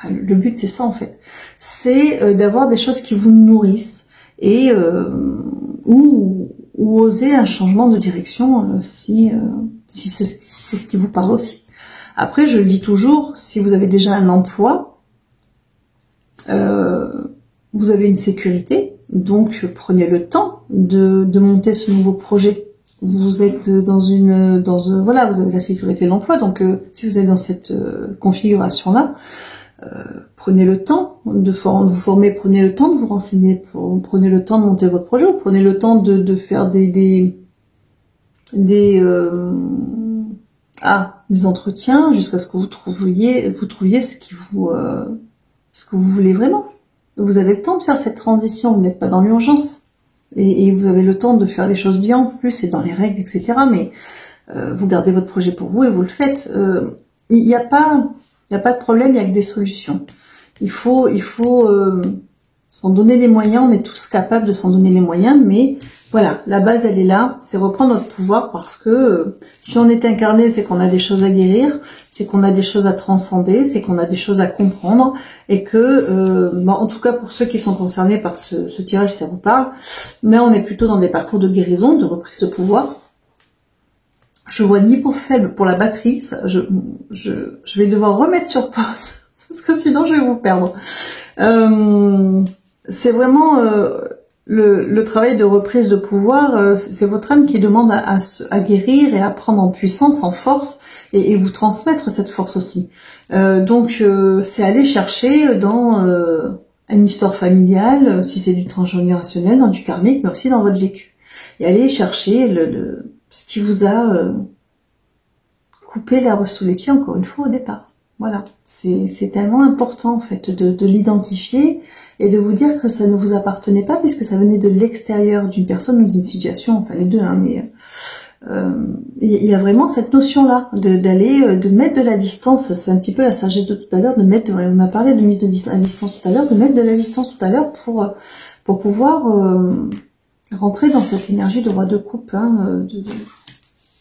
Le but c'est ça en fait, c'est d'avoir des choses qui vous nourrissent et ou oser un changement de direction si c'est ce qui vous parle aussi. Après je le dis toujours, si vous avez déjà un emploi, vous avez une sécurité, donc prenez le temps de monter ce nouveau projet. Vous êtes voilà, vous avez la sécurité de l'emploi, donc si vous êtes dans cette configuration-là, prenez le temps de vous former, prenez le temps de vous renseigner, prenez le temps de monter votre projet, prenez le temps de faire des entretiens jusqu'à ce que vous trouviez ce que vous voulez vraiment. Vous avez le temps de faire cette transition, vous n'êtes pas dans l'urgence. Et vous avez le temps de faire les choses bien en plus, et dans les règles, etc. Mais vous gardez votre projet pour vous et vous le faites. Il n'y a pas de problème, il n'y a que des solutions. Il faut S'en donner les moyens, on est tous capables de s'en donner les moyens, mais voilà, la base elle est là, c'est reprendre notre pouvoir parce que si on est incarné, c'est qu'on a des choses à guérir, c'est qu'on a des choses à transcender, c'est qu'on a des choses à comprendre et que, en tout cas pour ceux qui sont concernés par ce tirage, si ça vous parle, mais on est plutôt dans des parcours de guérison, de reprise de pouvoir. Je vois niveau faible pour la batterie, ça, je vais devoir remettre sur pause parce que sinon je vais vous perdre. C'est vraiment le travail de reprise de pouvoir, c'est votre âme qui demande à guérir et à prendre en puissance, en force, et vous transmettre cette force aussi. Donc c'est aller chercher dans une histoire familiale, si c'est du transgénérationnel, dans du karmique, mais aussi dans votre vécu. Et aller chercher ce qui vous a coupé l'herbe sous les pieds, encore une fois, au départ. Voilà, c'est tellement important en fait de l'identifier et de vous dire que ça ne vous appartenait pas puisque ça venait de l'extérieur d'une personne ou d'une situation, enfin les deux, hein, mais il y a vraiment cette notion-là de mettre de la distance. C'est un petit peu la sagesse de tout à l'heure, on a parlé de mise à distance tout à l'heure, de mettre de la distance tout à l'heure pour pouvoir rentrer dans cette énergie de roi de coupe, hein,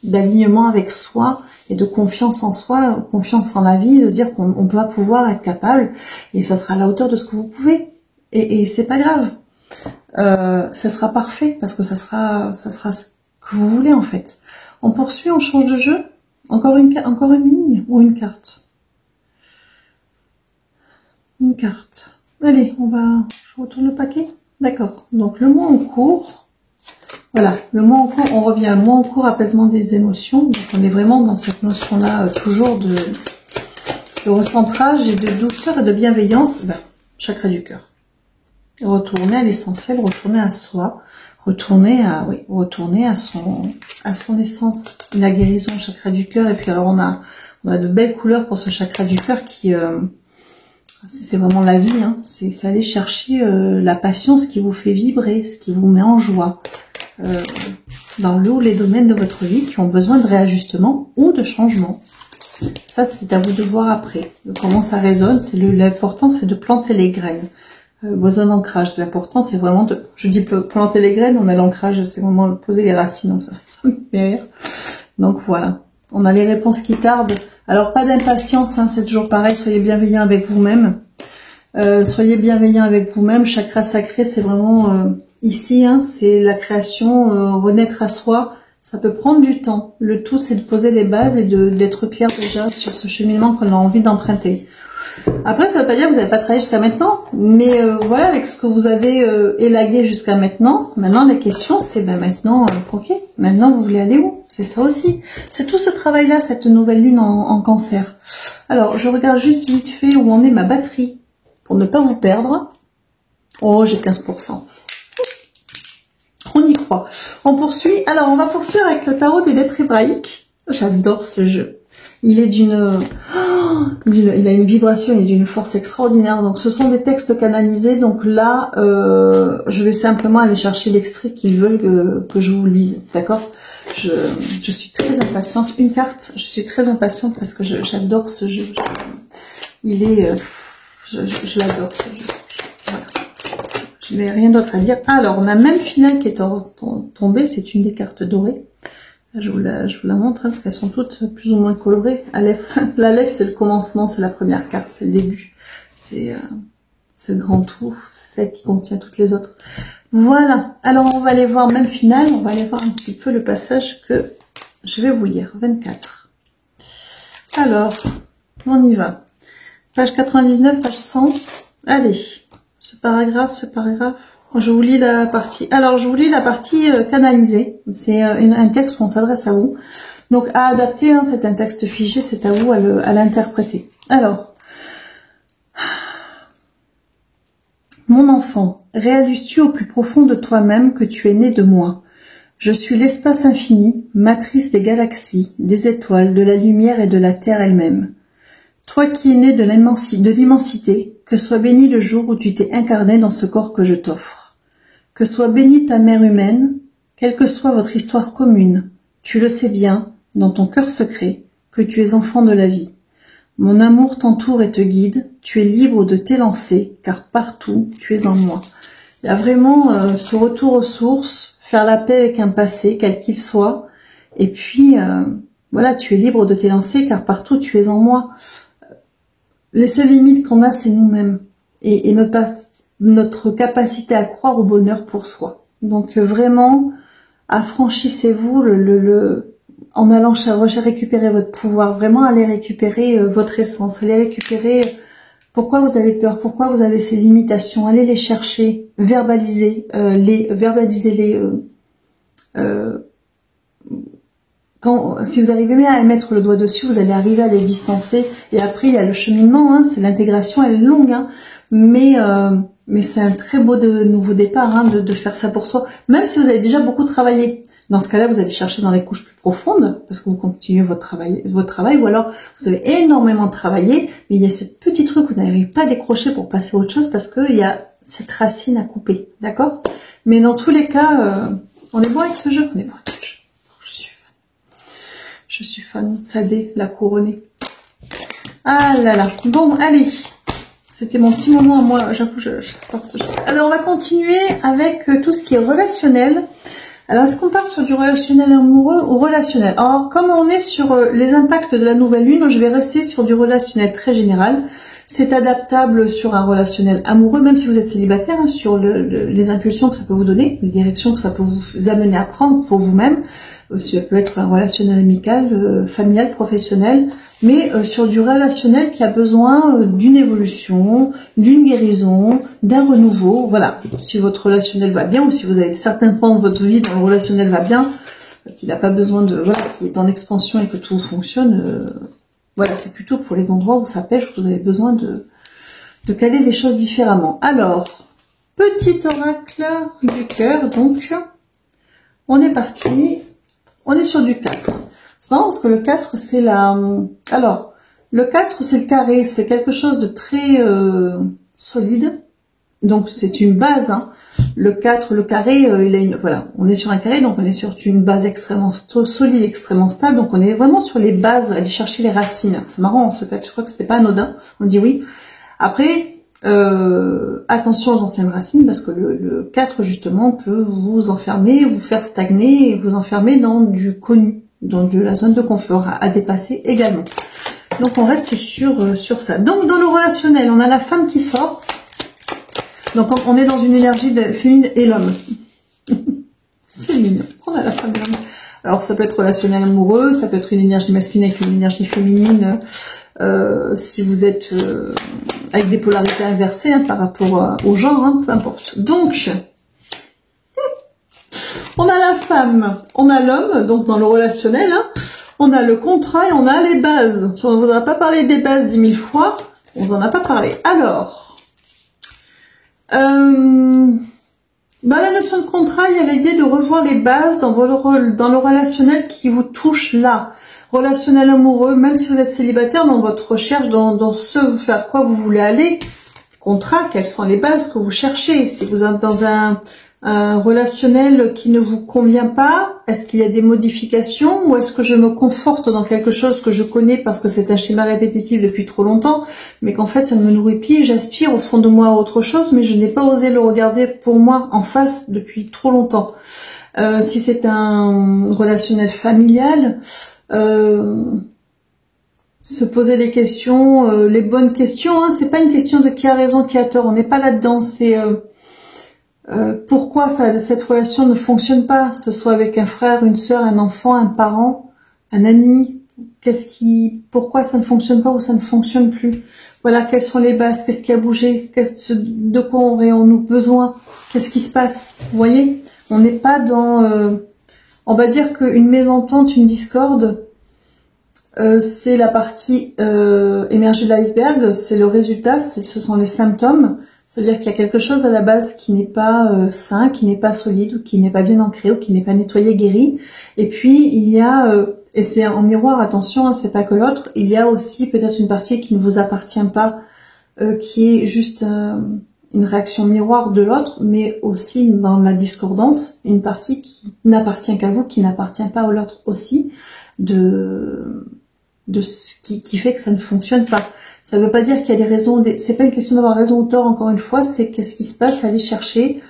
d'alignement avec soi et de confiance en soi, confiance en la vie, de se dire qu'on va pouvoir être capable et ça sera à la hauteur de ce que vous pouvez. Et c'est pas grave. Ça sera parfait parce que ça sera ce que vous voulez en fait. On poursuit, on change de jeu. Encore une ligne ou une carte. Une carte. Allez, je retourne le paquet. D'accord. Donc le mois en cours. Voilà, le mois en cours, on revient à mois en cours, apaisement des émotions. Donc on est vraiment dans cette notion-là, toujours de recentrage et de douceur et de bienveillance. Chakra du cœur. Retourner à l'essentiel, retourner à soi, retourner à son essence. La guérison, chakra du cœur. Et puis alors on a de belles couleurs pour ce chakra du cœur qui c'est vraiment la vie, hein. C'est aller chercher la passion, ce qui vous fait vibrer, ce qui vous met en joie. Dans le ou les domaines de votre vie qui ont besoin de réajustement ou de changement. Ça, c'est à vous de voir après. Comment ça résonne. L'important, c'est de planter les graines. Besoin d'ancrage. L'important, c'est vraiment je dis planter les graines, on a l'ancrage, c'est vraiment poser les racines. Donc ça me fait rire. Donc voilà. On a les réponses qui tardent. Alors, pas d'impatience, hein, c'est toujours pareil. Soyez bienveillants avec vous-même. Soyez bienveillants avec vous-même. Chakra sacré, c'est vraiment... ici, hein, c'est la création, renaître à soi, ça peut prendre du temps. Le tout, c'est de poser les bases et d'être clair déjà sur ce cheminement qu'on a envie d'emprunter. Après, ça ne veut pas dire que vous n'avez pas travaillé jusqu'à maintenant, mais voilà, avec ce que vous avez élagué jusqu'à maintenant, la question, c'est maintenant, ok, maintenant vous voulez aller où? C'est ça aussi. C'est tout ce travail-là, cette nouvelle lune en cancer. Alors, je regarde juste vite fait où en est ma batterie, pour ne pas vous perdre. Oh, j'ai 15%. On y croit. On poursuit. Alors, on va poursuivre avec le tarot des lettres hébraïques. J'adore ce jeu. Il est il a une vibration et d'une force extraordinaire. Donc, ce sont des textes canalisés. Donc là, je vais simplement aller chercher l'extrait qu'ils veulent que je vous lise. D'accord? Je suis très impatiente. Une carte. Je suis très impatiente parce que j'adore ce jeu. Il est, je l'adore ce jeu. Voilà. Je n'ai rien d'autre à dire. Alors, on a même finale qui est tombée. C'est une des cartes dorées. Là, je vous la montre hein, parce qu'elles sont toutes plus ou moins colorées. La lèvre, c'est le commencement, c'est la première carte, c'est le début. C'est le grand tour, celle qui contient toutes les autres. Voilà. Alors, on va aller voir même finale. On va aller voir un petit peu le passage que je vais vous lire. 24. Alors, on y va. Page 99, page 100. Allez. Ce paragraphe, je vous lis la partie. Alors, je vous lis la partie canalisée. C'est un texte où on s'adresse à vous. Donc, à adapter, hein, c'est un texte figé, c'est à vous à l'interpréter. Alors, mon enfant, réalises-tu au plus profond de toi-même que tu es né de moi? Je suis l'espace infini, matrice des galaxies, des étoiles, de la lumière et de la terre elle-même. Toi qui es né de l'immensité, que soit béni le jour où tu t'es incarné dans ce corps que je t'offre. Que soit bénie ta mère humaine, quelle que soit votre histoire commune, tu le sais bien, dans ton cœur secret, que tu es enfant de la vie. Mon amour t'entoure et te guide. Tu es libre de t'élancer, car partout tu es en moi. Il y a vraiment ce retour aux sources, faire la paix avec un passé, quel qu'il soit. Et puis, voilà, tu es libre de t'élancer, car partout tu es en moi. Les seules limites qu'on a, c'est nous-mêmes. Et notre capacité à croire au bonheur pour soi. Donc vraiment, affranchissez-vous en allant récupérer votre pouvoir. Vraiment, allez récupérer votre essence. Allez récupérer pourquoi vous avez peur, pourquoi vous avez ces limitations. Allez les chercher, verbalisez-les. Si vous arrivez bien à mettre le doigt dessus, vous allez arriver à les distancer. Et après, il y a le cheminement, hein, c'est l'intégration, elle est longue, hein, mais c'est un très beau nouveau départ, hein, de faire ça pour soi. Même si vous avez déjà beaucoup travaillé. Dans ce cas-là, vous allez chercher dans les couches plus profondes, parce que vous continuez votre travail, ou alors vous avez énormément travaillé, mais il y a ce petit truc que vous n'arrivez pas à décrocher pour passer à autre chose, parce qu'il y a cette racine à couper, d'accord? Mais dans tous les cas, on est bon avec ce jeu, on est bon avec ce jeu. Je suis fan, Sadé, la couronnée. Ah là là, bon, allez. C'était mon petit moment à moi, j'avoue, j'adore ce jeu. Alors, on va continuer avec tout ce qui est relationnel. Alors, est-ce qu'on part sur du relationnel amoureux ou relationnel? Alors, comme on est sur les impacts de la nouvelle lune, je vais rester sur du relationnel très général. C'est adaptable sur un relationnel amoureux, même si vous êtes célibataire, hein, sur les impulsions que ça peut vous donner, les directions que ça peut vous amener à prendre pour vous-même. Ça peut être un relationnel amical, familial, professionnel, mais sur du relationnel qui a besoin d'une évolution, d'une guérison, d'un renouveau. Voilà, si votre relationnel va bien ou si vous avez certains pans de votre vie dont le relationnel va bien, qui n'a pas besoin de... Voilà, qui est en expansion et que tout fonctionne, voilà, c'est plutôt pour les endroits où ça pêche, où vous avez besoin de caler les choses différemment. Alors, petit oracle du cœur, donc, on est parti... On est sur du 4. C'est marrant parce que le 4, c'est la... Alors, le 4, c'est le carré. C'est quelque chose de très solide. Donc, c'est une base. Hein. Le 4, le carré, il a une... Voilà, on est sur un carré, donc on est sur une base extrêmement solide, extrêmement stable. Donc, on est vraiment sur les bases, aller chercher les racines. C'est marrant, ce 4, je crois que c'était pas anodin. On dit oui. Après... attention aux anciennes racines parce que le 4 justement peut vous enfermer, vous faire stagner et vous enfermer dans du connu, dans de la zone de confort à dépasser également. Donc on reste sur ça. Donc dans le relationnel, on a la femme qui sort. Donc on est dans une énergie féminine et l'homme. C'est mignon. On a la femme et l'homme. Alors ça peut être relationnel amoureux, ça peut être une énergie masculine avec une énergie féminine. Si vous êtes avec des polarités inversées, hein, par rapport au genre, hein, peu importe. Donc, on a la femme, on a l'homme, donc dans le relationnel, hein, on a le contrat et on a les bases. Si on ne vous a pas parlé des bases 10 000 fois, on vous en a pas parlé. Alors, dans la notion de contrat, il y a l'idée de revoir les bases dans le relationnel qui vous touche là. Relationnel amoureux, même si vous êtes célibataire, dans votre recherche, dans ce vers quoi vous voulez aller, contrat, quelles sont les bases que vous cherchez? Si vous êtes dans un relationnel qui ne vous convient pas, est-ce qu'il y a des modifications ou est-ce que je me conforte dans quelque chose que je connais parce que c'est un schéma répétitif depuis trop longtemps, mais qu'en fait ça ne me nourrit plus, j'aspire au fond de moi à autre chose, mais je n'ai pas osé le regarder pour moi en face depuis trop longtemps. Si c'est un relationnel familial, se poser des questions, les bonnes questions, hein, c'est pas une question de qui a raison, qui a tort, on n'est pas là-dedans, c'est pourquoi cette relation ne fonctionne pas, que ce soit avec un frère, une sœur, un enfant, un parent, un ami, pourquoi ça ne fonctionne pas ou ça ne fonctionne plus. Voilà, quelles sont les bases, qu'est-ce qui a bougé, de quoi aurions-nous besoin, qu'est-ce qui se passe, vous voyez, on n'est pas dans... on va dire qu'une mésentente, une discorde, c'est la partie émergée de l'iceberg, c'est le résultat, ce sont les symptômes. C'est-à-dire qu'il y a quelque chose à la base qui n'est pas sain, qui n'est pas solide, ou qui n'est pas bien ancré, ou qui n'est pas nettoyé, guéri. Et puis il y a, et c'est en miroir, attention, hein, c'est pas que l'autre, il y a aussi peut-être une partie qui ne vous appartient pas, qui est juste une réaction miroir de l'autre, mais aussi dans la discordance, une partie qui n'appartient qu'à vous, qui n'appartient pas à l'autre aussi, de ce qui fait que ça ne fonctionne pas. Ça ne veut pas dire qu'il y a des raisons, c'est pas une question d'avoir raison ou tort, encore une fois, c'est qu'est-ce qui se passe, aller chercher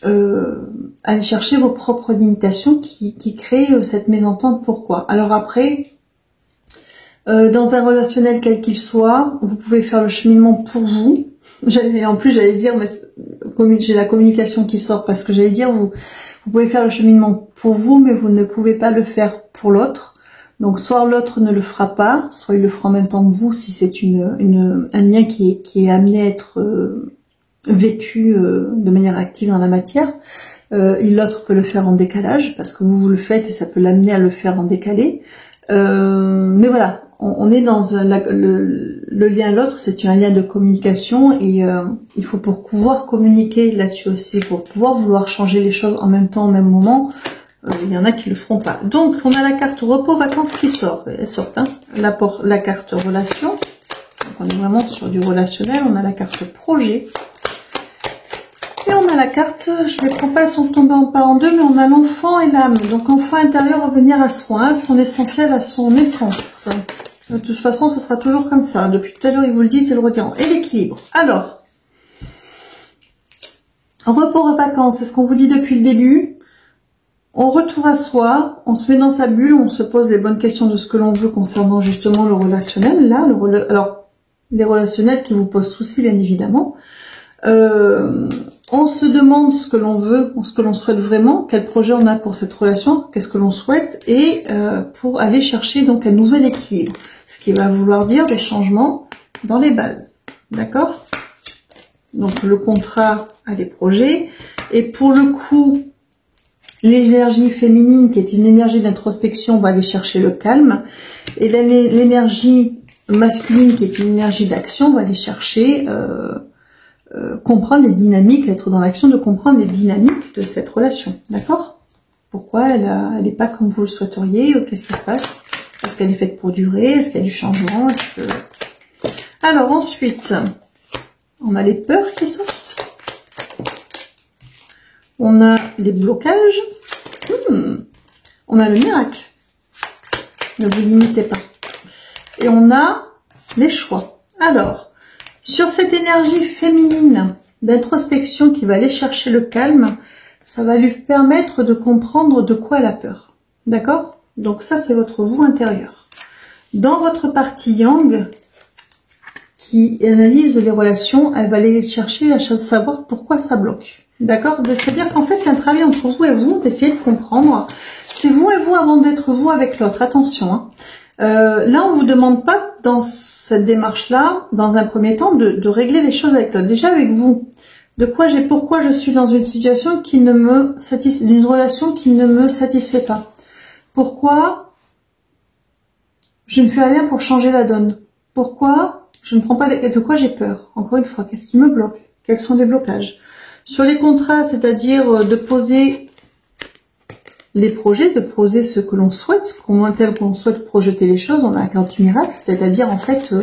vos propres limitations qui créent cette mésentente. Pourquoi? Alors après, dans un relationnel quel qu'il soit, vous pouvez faire le cheminement pour vous. En plus, j'allais dire, mais j'ai la communication qui sort parce que j'allais dire, vous pouvez faire le cheminement pour vous, mais vous ne pouvez pas le faire pour l'autre. Donc, soit l'autre ne le fera pas, soit il le fera en même temps que vous, si c'est un lien qui est amené à être vécu de manière active dans la matière. L'autre peut le faire en décalage, parce que vous le faites et ça peut l'amener à le faire en décalé. Mais voilà, on est dans le lien à l'autre, c'est un lien de communication et il faut pour pouvoir communiquer là-dessus aussi, pour pouvoir vouloir changer les choses en même temps, au même moment, il y en a qui le feront pas. Donc on a la carte repos vacances qui sort, elle sort, hein. La carte relation, donc on est vraiment sur du relationnel, on a la carte projet. Et on a la carte, je les prends pas, elles sont tombées en deux, mais on a l'enfant et l'âme. Donc enfant intérieur, revenir à soi, à son essentiel, à son essence. De toute façon, ce sera toujours comme ça. Depuis tout à l'heure, ils vous le disent, ils le rediront. Et l'équilibre. Alors, repos à vacances, c'est ce qu'on vous dit depuis le début. On retourne à soi, on se met dans sa bulle, on se pose les bonnes questions de ce que l'on veut concernant justement le relationnel. Là, alors, les relationnels qui vous posent souci, bien évidemment. On se demande ce que l'on veut, ce que l'on souhaite vraiment, quel projet on a pour cette relation, qu'est-ce que l'on souhaite, et pour aller chercher donc un nouvel équilibre. Ce qui va vouloir dire des changements dans les bases. D'accord? Donc le contrat à des projets. Et pour le coup, l'énergie féminine, qui est une énergie d'introspection, va aller chercher le calme. Et l'énergie masculine, qui est une énergie d'action, va aller chercher comprendre les dynamiques, être dans l'action de comprendre les dynamiques de cette relation. D'accord? Pourquoi elle n'est pas comme vous le souhaiteriez? Qu'est-ce qui se passe? Est-ce qu'elle est faite pour durer? Est-ce qu'il y a du changement? Alors ensuite, on a les peurs qui sortent. On a les blocages. On a le miracle. Ne vous limitez pas. Et on a les choix. Alors, sur cette énergie féminine d'introspection qui va aller chercher le calme, ça va lui permettre de comprendre de quoi elle a peur. D'accord? Donc ça, c'est votre vous intérieur. Dans votre partie yang, qui analyse les relations, elle va aller chercher à savoir pourquoi ça bloque. D'accord? C'est-à-dire qu'en fait, c'est un travail entre vous et vous, d'essayer de comprendre. C'est vous et vous avant d'être vous avec l'autre. Attention, hein. Là, on vous demande pas dans cette démarche-là, dans un premier temps, de régler les choses avec l'autre. Déjà avec vous, pourquoi je suis dans une situation qui ne me satisfait, d'une relation qui ne me satisfait pas. Pourquoi je ne fais rien pour changer la donne. Pourquoi je ne prends pas de quoi j'ai peur. Encore une fois, qu'est-ce qui me bloque? Quels sont les blocages? Sur les contrats, c'est-à-dire de poser les projets, de poser ce que l'on souhaite, comment tel qu'on souhaite projeter les choses, on a la carte du miracle, c'est-à-dire en fait,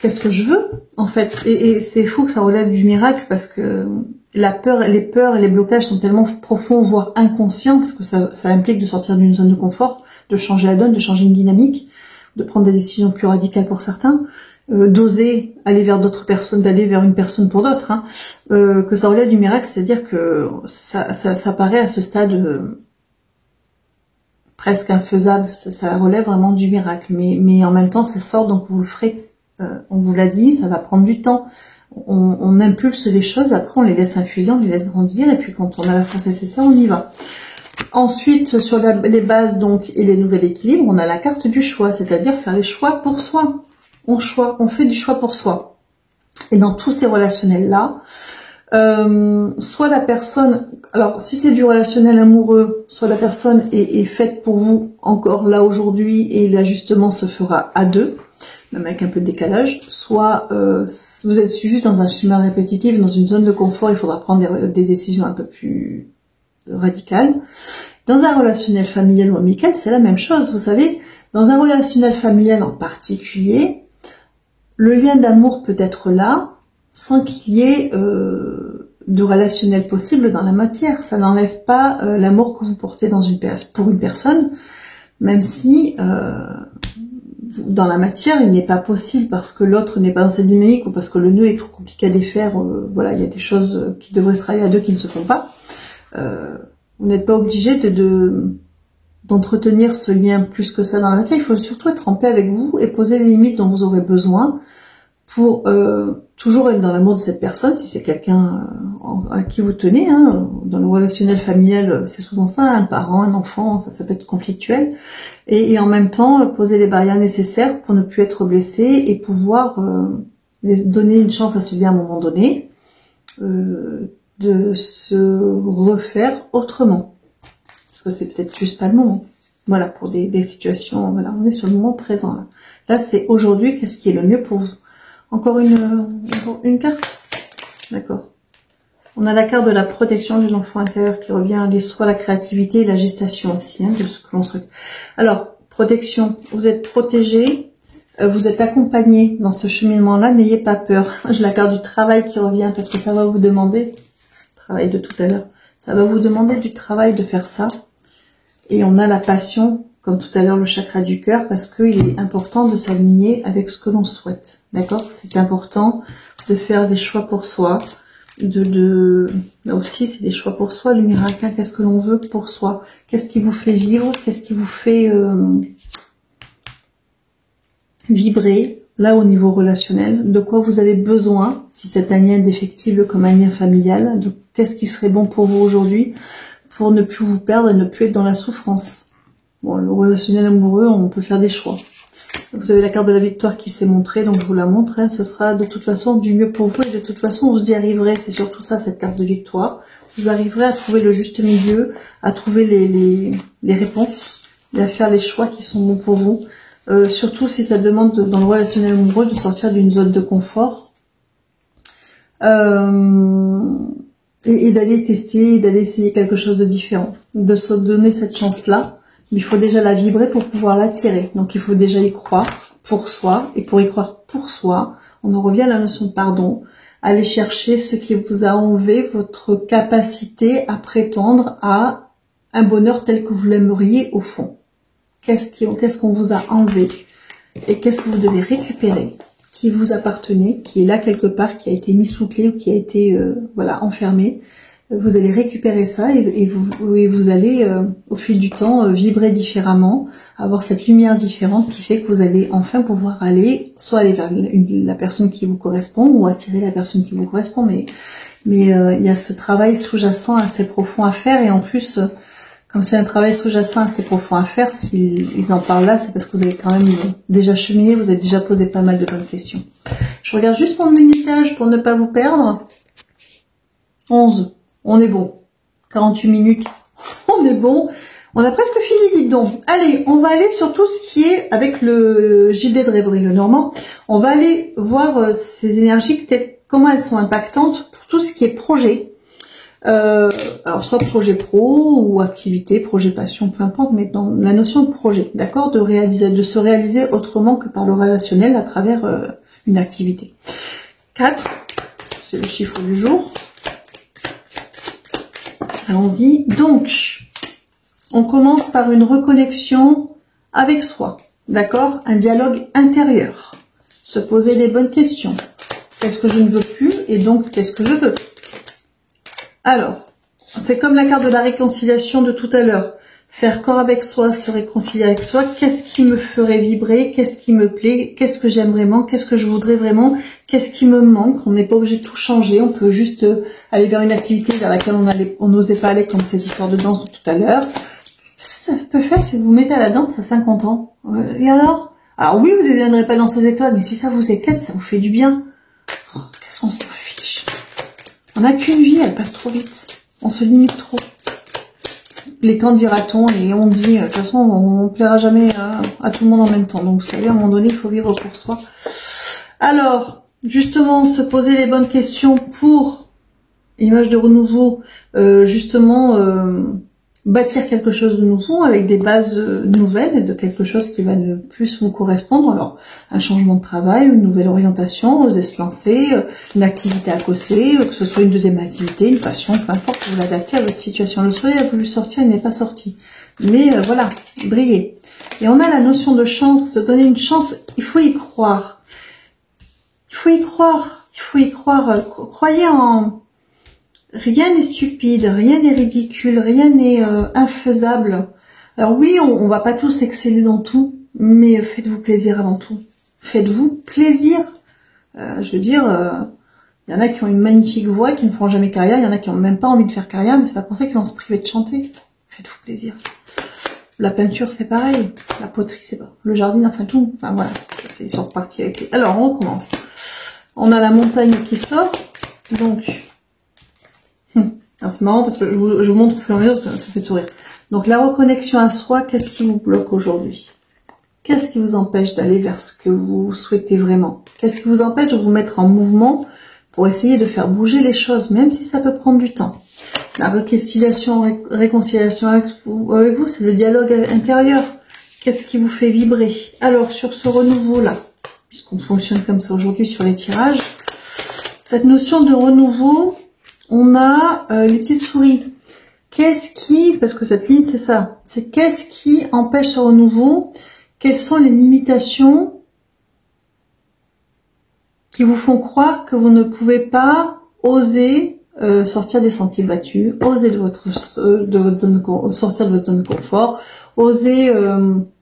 qu'est-ce que je veux en fait, et c'est fou que ça relève du miracle parce que les peurs et les blocages sont tellement profonds, voire inconscients, parce que ça implique de sortir d'une zone de confort, de changer la donne, de changer une dynamique, de prendre des décisions plus radicales pour certains, d'oser aller vers d'autres personnes, d'aller vers une personne pour d'autres, hein, que ça relève du miracle, c'est-à-dire que ça paraît à ce stade presque infaisable, ça relève vraiment du miracle, mais en même temps ça sort, donc vous le ferez, on vous l'a dit, ça va prendre du temps, on impulse les choses, après on les laisse infuser, on les laisse grandir, et puis quand on a la force nécessaire, on y va. Ensuite, sur les bases donc et les nouveaux équilibres, on a la carte du choix, c'est-à-dire faire les choix pour soi. On fait du choix pour soi. Et dans tous ces relationnels-là, soit la personne, alors si c'est du relationnel amoureux, soit la personne est faite pour vous encore là aujourd'hui et l'ajustement se fera à deux, même avec un peu de décalage, soit vous êtes juste dans un schéma répétitif, dans une zone de confort, il faudra prendre des décisions un peu plus radicales. Dans un relationnel familial ou amical, c'est la même chose, vous savez, dans un relationnel familial en particulier, le lien d'amour peut être là, sans qu'il y ait de relationnel possible dans la matière. Ça n'enlève pas l'amour que vous portez pour une personne, même si dans la matière, il n'est pas possible parce que l'autre n'est pas dans cette dynamique ou parce que le nœud est trop compliqué à défaire. Voilà, il y a des choses qui devraient se travailler à deux qui ne se font pas. Vous n'êtes pas obligé d'entretenir ce lien plus que ça dans la matière. Il faut surtout être en paix avec vous et poser les limites dont vous aurez besoin pour toujours être dans l'amour de cette personne, si c'est quelqu'un à qui vous tenez. Hein. Dans le relationnel familial, c'est souvent ça, un parent, un enfant, ça peut être conflictuel. Et en même temps, poser les barrières nécessaires pour ne plus être blessé et pouvoir donner une chance à ce lien à un moment donné de se refaire autrement. Parce que c'est peut-être juste pas le moment. Voilà, pour des situations, voilà, on est sur le moment présent. Là c'est aujourd'hui, qu'est-ce qui est le mieux pour vous? Encore une carte. D'accord. On a la carte de la protection de l'enfant intérieur qui revient à soit la créativité et la gestation aussi, hein, de ce que l'on souhaite. Alors, protection, vous êtes protégé, vous êtes accompagné dans ce cheminement-là, n'ayez pas peur. J'ai la carte du travail qui revient parce que ça va vous demander, travail de tout à l'heure, ça va vous demander du travail de faire ça. Et on a la passion, comme tout à l'heure le chakra du cœur, parce qu'il est important de s'aligner avec ce que l'on souhaite. D'accord? C'est important de faire des choix pour soi. Là aussi, c'est des choix pour soi. Le miracle, qu'est-ce que l'on veut pour soi? Qu'est-ce qui vous fait vivre? Qu'est-ce qui vous fait vibrer? Là, au niveau relationnel, de quoi vous avez besoin? Si c'est un lien indéfectible comme un lien familial, qu'est-ce qui serait bon pour vous aujourd'hui pour ne plus vous perdre et ne plus être dans la souffrance? Bon, le relationnel amoureux, on peut faire des choix. Vous avez la carte de la victoire qui s'est montrée, donc je vous la montre. Hein, ce sera de toute façon du mieux pour vous et de toute façon vous y arriverez. C'est surtout ça, cette carte de victoire. Vous arriverez à trouver le juste milieu, à trouver les réponses et à faire les choix qui sont bons pour vous. Surtout si ça demande dans le relationnel amoureux de sortir d'une zone de confort. Et d'aller tester, d'aller essayer quelque chose de différent. De se donner cette chance-là. Il faut déjà la vibrer pour pouvoir l'attirer. Donc il faut déjà y croire pour soi. Et pour y croire pour soi, on en revient à la notion de pardon. Aller chercher ce qui vous a enlevé votre capacité à prétendre à un bonheur tel que vous l'aimeriez au fond. Qu'est-ce qu'on vous a enlevé? Et qu'est-ce que vous devez récupérer? Qui vous appartenait, qui est là quelque part, qui a été mis sous clé ou qui a été voilà, enfermé. Vous allez récupérer ça et vous allez, au fil du temps, vibrer différemment, avoir cette lumière différente qui fait que vous allez enfin pouvoir aller, soit aller vers la personne qui vous correspond ou attirer la personne qui vous correspond. Mais il y a ce travail sous-jacent assez profond à faire et en plus, comme c'est un travail sous-jacent assez profond à faire, s'ils en parlent là, c'est parce que vous avez quand même déjà cheminé, vous avez déjà posé pas mal de bonnes questions. Je regarde juste mon minutage pour ne pas vous perdre. 11. On est bon. 48 minutes. On est bon. On a presque fini, dites donc. Allez, on va aller sur tout ce qui est avec le gilet de rêverie le Normand. On va aller voir ces énergies, peut-être comment elles sont impactantes pour tout ce qui est projet. Alors soit projet pro ou activité, projet passion, peu importe, mais dans la notion de projet, d'accord, de se réaliser autrement que par le relationnel à travers une activité. 4, c'est le chiffre du jour. Allons-y. Donc, on commence par une reconnexion avec soi, d'accord, un dialogue intérieur, se poser les bonnes questions. Qu'est-ce que je ne veux plus et donc qu'est-ce que je veux? Alors, c'est comme la carte de la réconciliation de tout à l'heure. Faire corps avec soi, se réconcilier avec soi. Qu'est-ce qui me ferait vibrer? Qu'est-ce qui me plaît? Qu'est-ce que j'aime vraiment? Qu'est-ce que je voudrais vraiment? Qu'est-ce qui me manque? On n'est pas obligé de tout changer. On peut juste aller vers une activité vers laquelle on n'osait pas aller, comme ces histoires de danse de tout à l'heure. Qu'est-ce que ça peut faire si vous vous mettez à la danse à 50 ans? Et alors? Alors oui, vous ne deviendrez pas danseuse étoile, mais si ça vous éclate, ça vous fait du bien. Oh, qu'est-ce qu'on s'en fiche? On n'a qu'une vie, elle passe trop vite. On se limite trop. Les quand dira-t-on et on dit, de toute façon, on ne plaira jamais à tout le monde en même temps. Donc, vous savez, à un moment donné, il faut vivre pour soi. Alors, justement, se poser les bonnes questions pour image de renouveau, bâtir quelque chose de nouveau avec des bases nouvelles et de quelque chose qui va ne plus vous correspondre. Alors, un changement de travail, une nouvelle orientation, oser se lancer, une activité à cosser, que ce soit une deuxième activité, une passion, peu importe, vous l'adaptez à votre situation. Le soleil a voulu sortir, il n'est pas sorti. Mais voilà, briller. Et on a la notion de chance, se donner une chance, il faut y croire. Il faut y croire, il faut y croire. Croyez en... Rien n'est stupide, rien n'est ridicule, rien n'est infaisable. Alors oui, on va pas tous exceller dans tout, mais faites-vous plaisir avant tout. Faites-vous plaisir. Je veux dire, il y en a qui ont une magnifique voix, qui ne feront jamais carrière, il y en a qui n'ont même pas envie de faire carrière, mais c'est pas pour ça qu'ils vont se priver de chanter. Faites-vous plaisir. La peinture, c'est pareil. La poterie, c'est pas. Le jardin, enfin tout. Enfin voilà, ils sont repartis avec les... Alors, on recommence. On a la montagne qui sort, donc... Alors c'est marrant parce que je vous montre au fur et à mesure, ça fait sourire. Donc la reconnexion à soi, qu'est-ce qui vous bloque aujourd'hui? Qu'est-ce qui vous empêche d'aller vers ce que vous souhaitez vraiment? Qu'est-ce qui vous empêche de vous mettre en mouvement pour essayer de faire bouger les choses, même si ça peut prendre du temps? La réconciliation avec vous, c'est le dialogue intérieur. Qu'est-ce qui vous fait vibrer? Alors sur ce renouveau-là, puisqu'on fonctionne comme ça aujourd'hui sur les tirages, cette notion de renouveau, on a les petites souris. Qu'est-ce qui, parce que cette ligne c'est ça, c'est qu'est-ce qui empêche ce renouveau? Quelles sont les limitations qui vous font croire que vous ne pouvez pas oser sortir des sentiers battus, oser sortir de votre zone de confort, oser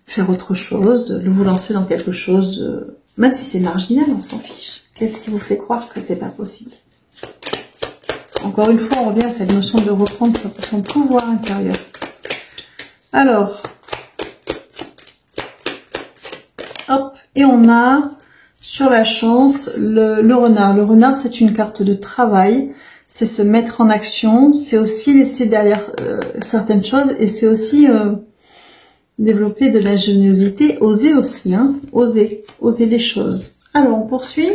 faire autre chose, vous lancer dans quelque chose, même si c'est marginal, on s'en fiche. Qu'est-ce qui vous fait croire que c'est pas possible? Encore une fois, on revient à cette notion de reprendre son pouvoir intérieur. Alors, hop, et on a sur la chance le renard. Le renard, c'est une carte de travail, c'est se mettre en action, c'est aussi laisser derrière certaines choses, et c'est aussi développer de l'ingéniosité, oser aussi, hein, oser les choses. Alors, on poursuit.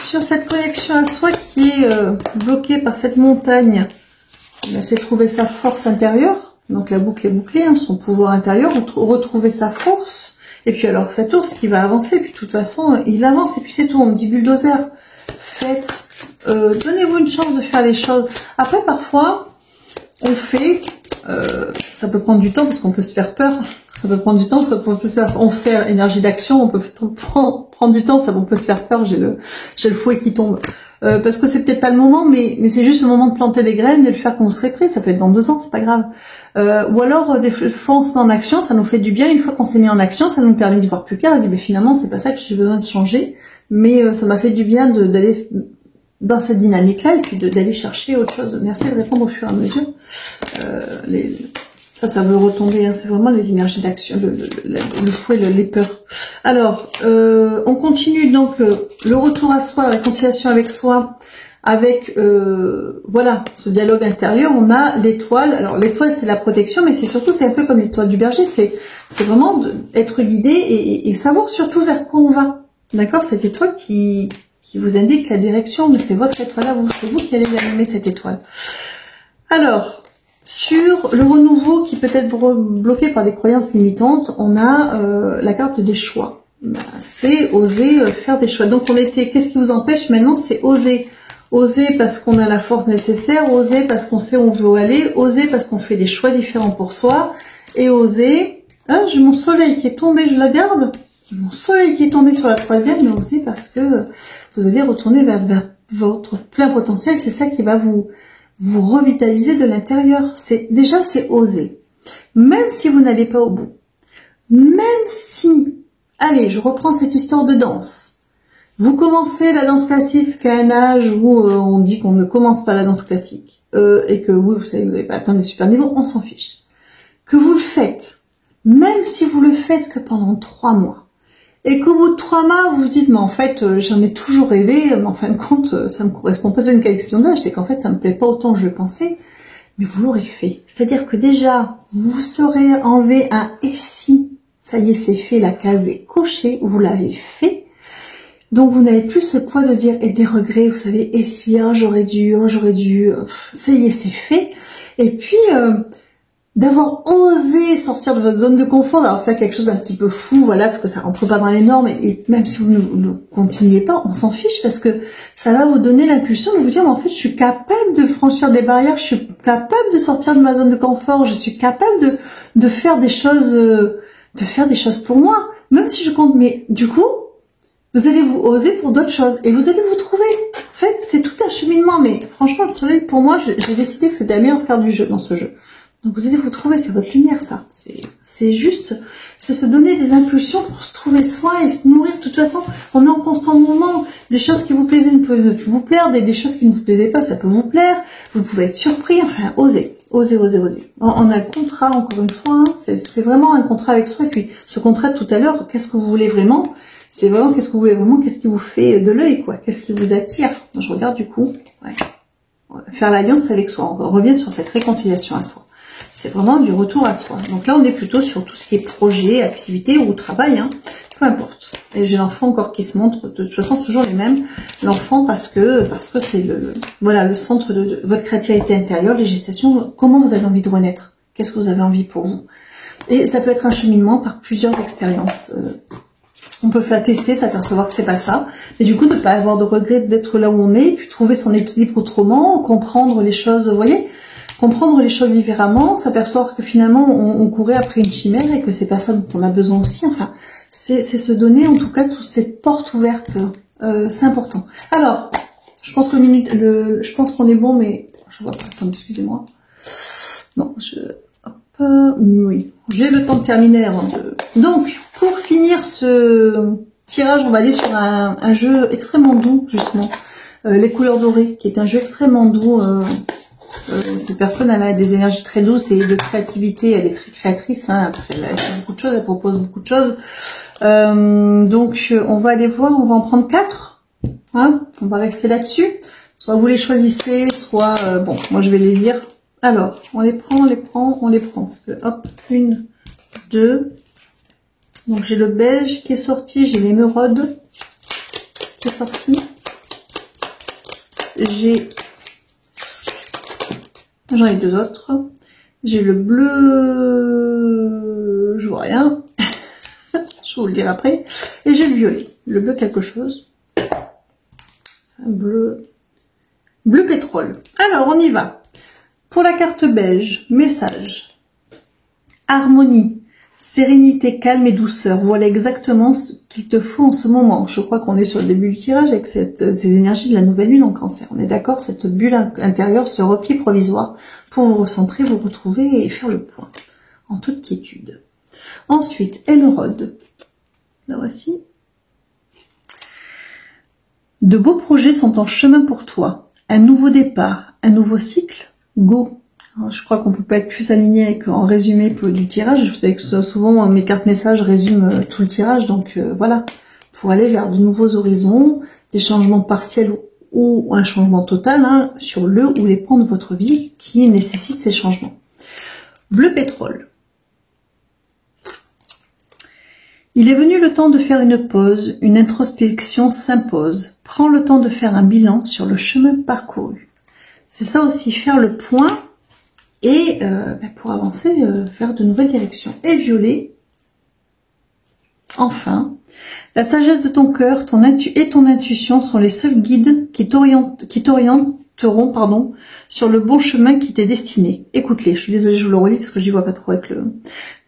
Sur cette connexion à soi qui est bloquée par cette montagne, c'est trouver sa force intérieure. Donc la boucle est bouclée, hein, son pouvoir intérieur, retrouver sa force. Et puis alors cet ours qui va avancer, puis de toute façon il avance et puis c'est tout. On me dit bulldozer. Faites, donnez-vous une chance de faire les choses. Après parfois on fait, ça peut prendre du temps parce qu'on peut se faire peur. Ça peut prendre du temps, ça peut on fait énergie d'action, on peut prendre du temps, ça on peut se faire peur, j'ai le fouet qui tombe. Parce que c'est peut-être pas le moment, mais c'est juste le moment de planter des graines et de le faire quand on serait prêt, ça peut être dans 2 ans, c'est pas grave. Ou alors, des fois on se met en action, ça nous fait du bien, une fois qu'on s'est mis en action, ça nous permet de voir plus clair, et de dire, mais finalement c'est pas ça que j'ai besoin de changer, mais ça m'a fait du bien d'aller dans cette dynamique-là, et puis d'aller chercher autre chose. Merci de répondre au fur et à mesure. Ça veut retomber, hein, c'est vraiment les énergies d'action, le fouet, les peurs. Alors, on continue donc le retour à soi, la réconciliation avec soi, avec voilà, ce dialogue intérieur. On a l'étoile. Alors l'étoile, c'est la protection, mais c'est un peu comme l'étoile du berger, c'est vraiment être guidé et savoir surtout vers quoi on va. D'accord, cette étoile qui vous indique la direction, mais c'est votre étoile à vous, c'est vous qui allez allumer cette étoile. Alors, sur le renouveau qui peut être bloqué par des croyances limitantes, on a la carte des choix. C'est oser faire des choix. Donc qu'est-ce qui vous empêche maintenant? C'est oser. Oser parce qu'on a la force nécessaire, oser parce qu'on sait où on veut aller, oser parce qu'on fait des choix différents pour soi, et oser, hein, j'ai mon soleil qui est tombé, je la garde, mon soleil qui est tombé sur la 3e, mais oser parce que vous allez retourner vers votre plein potentiel, c'est ça qui va vous revitaliser de l'intérieur. C'est oser. Même si vous n'allez pas au bout. Même si, allez, je reprends cette histoire de danse. Vous commencez la danse classique à un âge où on dit qu'on ne commence pas la danse classique. Et que oui, vous savez, vous n'avez pas atteint des super niveaux, on s'en fiche. Que vous le faites. Même si vous le faites que pendant 3 mois. Et qu'au bout de 3 mois, vous vous dites, mais en fait, j'en ai toujours rêvé, mais en fin de compte, ça me correspond pas à une question d'âge, c'est qu'en fait, ça me plaît pas autant que je le pensais, mais vous l'aurez fait. C'est-à-dire que déjà, vous saurez enlever un « et si », ça y est, c'est fait, la case est cochée, vous l'avez fait, donc vous n'avez plus ce poids de se dire, et des regrets, vous savez, « et si, j'aurais dû, ça y est, c'est fait », et puis... d'avoir osé sortir de votre zone de confort, d'avoir fait quelque chose d'un petit peu fou, voilà, parce que ça rentre pas dans les normes, et même si vous ne continuez pas, on s'en fiche, parce que ça va vous donner l'impulsion de vous dire, mais en fait, je suis capable de franchir des barrières, je suis capable de sortir de ma zone de confort, je suis capable de faire des choses, pour moi, même si je compte, mais du coup, vous allez vous oser pour d'autres choses, et vous allez vous trouver. En fait, c'est tout un cheminement, mais franchement, le soleil, pour moi, j'ai décidé que c'était la meilleure carte du jeu, dans ce jeu. Donc vous allez vous trouver, c'est votre lumière, ça. C'est juste, c'est se donner des impulsions pour se trouver soi et se nourrir. De toute façon, on est en constant mouvement. Des choses qui vous plaisaient ne peuvent plus vous plaire, des choses qui ne vous plaisaient pas, ça peut vous plaire. Vous pouvez être surpris, enfin, osez. Osez. On a le contrat, encore une fois, hein, c'est vraiment un contrat avec soi. Et puis, ce contrat de tout à l'heure, qu'est-ce que vous voulez vraiment? C'est vraiment, qu'est-ce que vous voulez vraiment? Qu'est-ce qui vous fait de l'œil, quoi? Qu'est-ce qui vous attire? Je regarde du coup. Ouais. Faire l'alliance avec soi. On revient sur cette réconciliation à soi. C'est vraiment du retour à soi. Donc là, on est plutôt sur tout ce qui est projet, activité ou travail, hein, peu importe. Et j'ai l'enfant encore qui se montre. De toute façon, c'est toujours les mêmes. L'enfant parce que c'est le centre de votre créativité intérieure, les gestations. Comment vous avez envie de renaître? Qu'est-ce que vous avez envie pour vous? Et ça peut être un cheminement par plusieurs expériences. On peut faire tester, s'apercevoir que c'est pas ça, mais du coup ne pas avoir de regret d'être là où on est, puis trouver son équilibre autrement, comprendre les choses, vous voyez, comprendre les choses différemment, s'apercevoir que finalement on courait après une chimère et que c'est pas ça dont on a besoin aussi. Enfin, c'est se donner en tout cas toutes ces portes ouvertes, c'est important. Alors, je pense que je pense qu'on est bon, mais je vois pas. Attendez, excusez-moi. Non, oui, j'ai le temps de terminer avant de... Donc, pour finir ce tirage, on va aller sur un jeu extrêmement doux, justement. Les couleurs dorées, qui est un jeu extrêmement doux. Cette personne, elle a des énergies très douces et de créativité. Elle est très créatrice, hein, parce qu'elle fait beaucoup de choses, elle propose beaucoup de choses. Donc, on va aller voir, on va en prendre 4. Hein, on va rester là-dessus. Soit vous les choisissez, soit... bon, moi je vais les lire. Alors, on les prend. Parce que, hop, 1, 2. Donc, j'ai le beige qui est sorti. J'ai l'émeraude qui est sorti. J'en ai 2 autres. J'ai le bleu... Je vois rien. Je vais vous le dire après. Et j'ai le violet. Le bleu quelque chose. C'est un bleu... Bleu pétrole. Alors, on y va. Pour la carte beige, message. Harmonie, sérénité, calme et douceur. Voilà exactement ce qu'il te faut en ce moment. Je crois qu'on est sur le début du tirage avec ces énergies de la nouvelle lune en cancer. On est d'accord, cette bulle intérieure, ce repli provisoire pour vous recentrer, vous retrouver et faire le point. En toute quiétude. Ensuite, émeraude. La voici. De beaux projets sont en chemin pour toi. Un nouveau départ, un nouveau cycle. Go. Alors, je crois qu'on peut pas être plus aligné qu'en résumé du tirage. Vous savez que souvent mes cartes messages résument tout le tirage, donc voilà. Pour aller vers de nouveaux horizons, des changements partiels ou un changement total, hein, sur le ou les pans de votre vie qui nécessitent ces changements. Bleu pétrole. Il est venu le temps de faire une pause, une introspection s'impose. Prends le temps de faire un bilan sur le chemin parcouru. C'est ça aussi, faire le point et pour avancer vers de nouvelles directions. Et violet, enfin, la sagesse de ton cœur et ton intuition sont les seuls guides qui t'orienteront sur le bon chemin qui t'est destiné. Écoute-les, je suis désolée, je vous le redis parce que j'y vois pas trop avec le...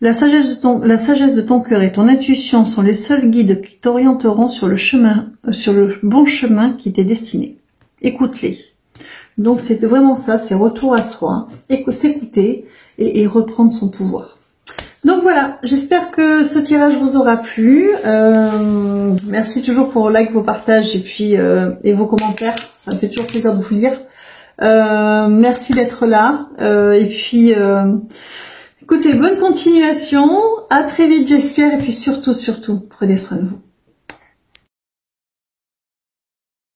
La sagesse de ton cœur et ton intuition sont les seuls guides qui t'orienteront sur le bon chemin qui t'est destiné. Écoute-les. Donc c'est vraiment ça, c'est retour à soi, et s'écouter et reprendre son pouvoir. Donc voilà, j'espère que ce tirage vous aura plu. Merci toujours pour vos likes, vos partages et puis et vos commentaires. Ça me fait toujours plaisir de vous lire. Merci d'être là. Et puis écoutez, bonne continuation. À très vite j'espère. Et puis surtout, prenez soin de vous.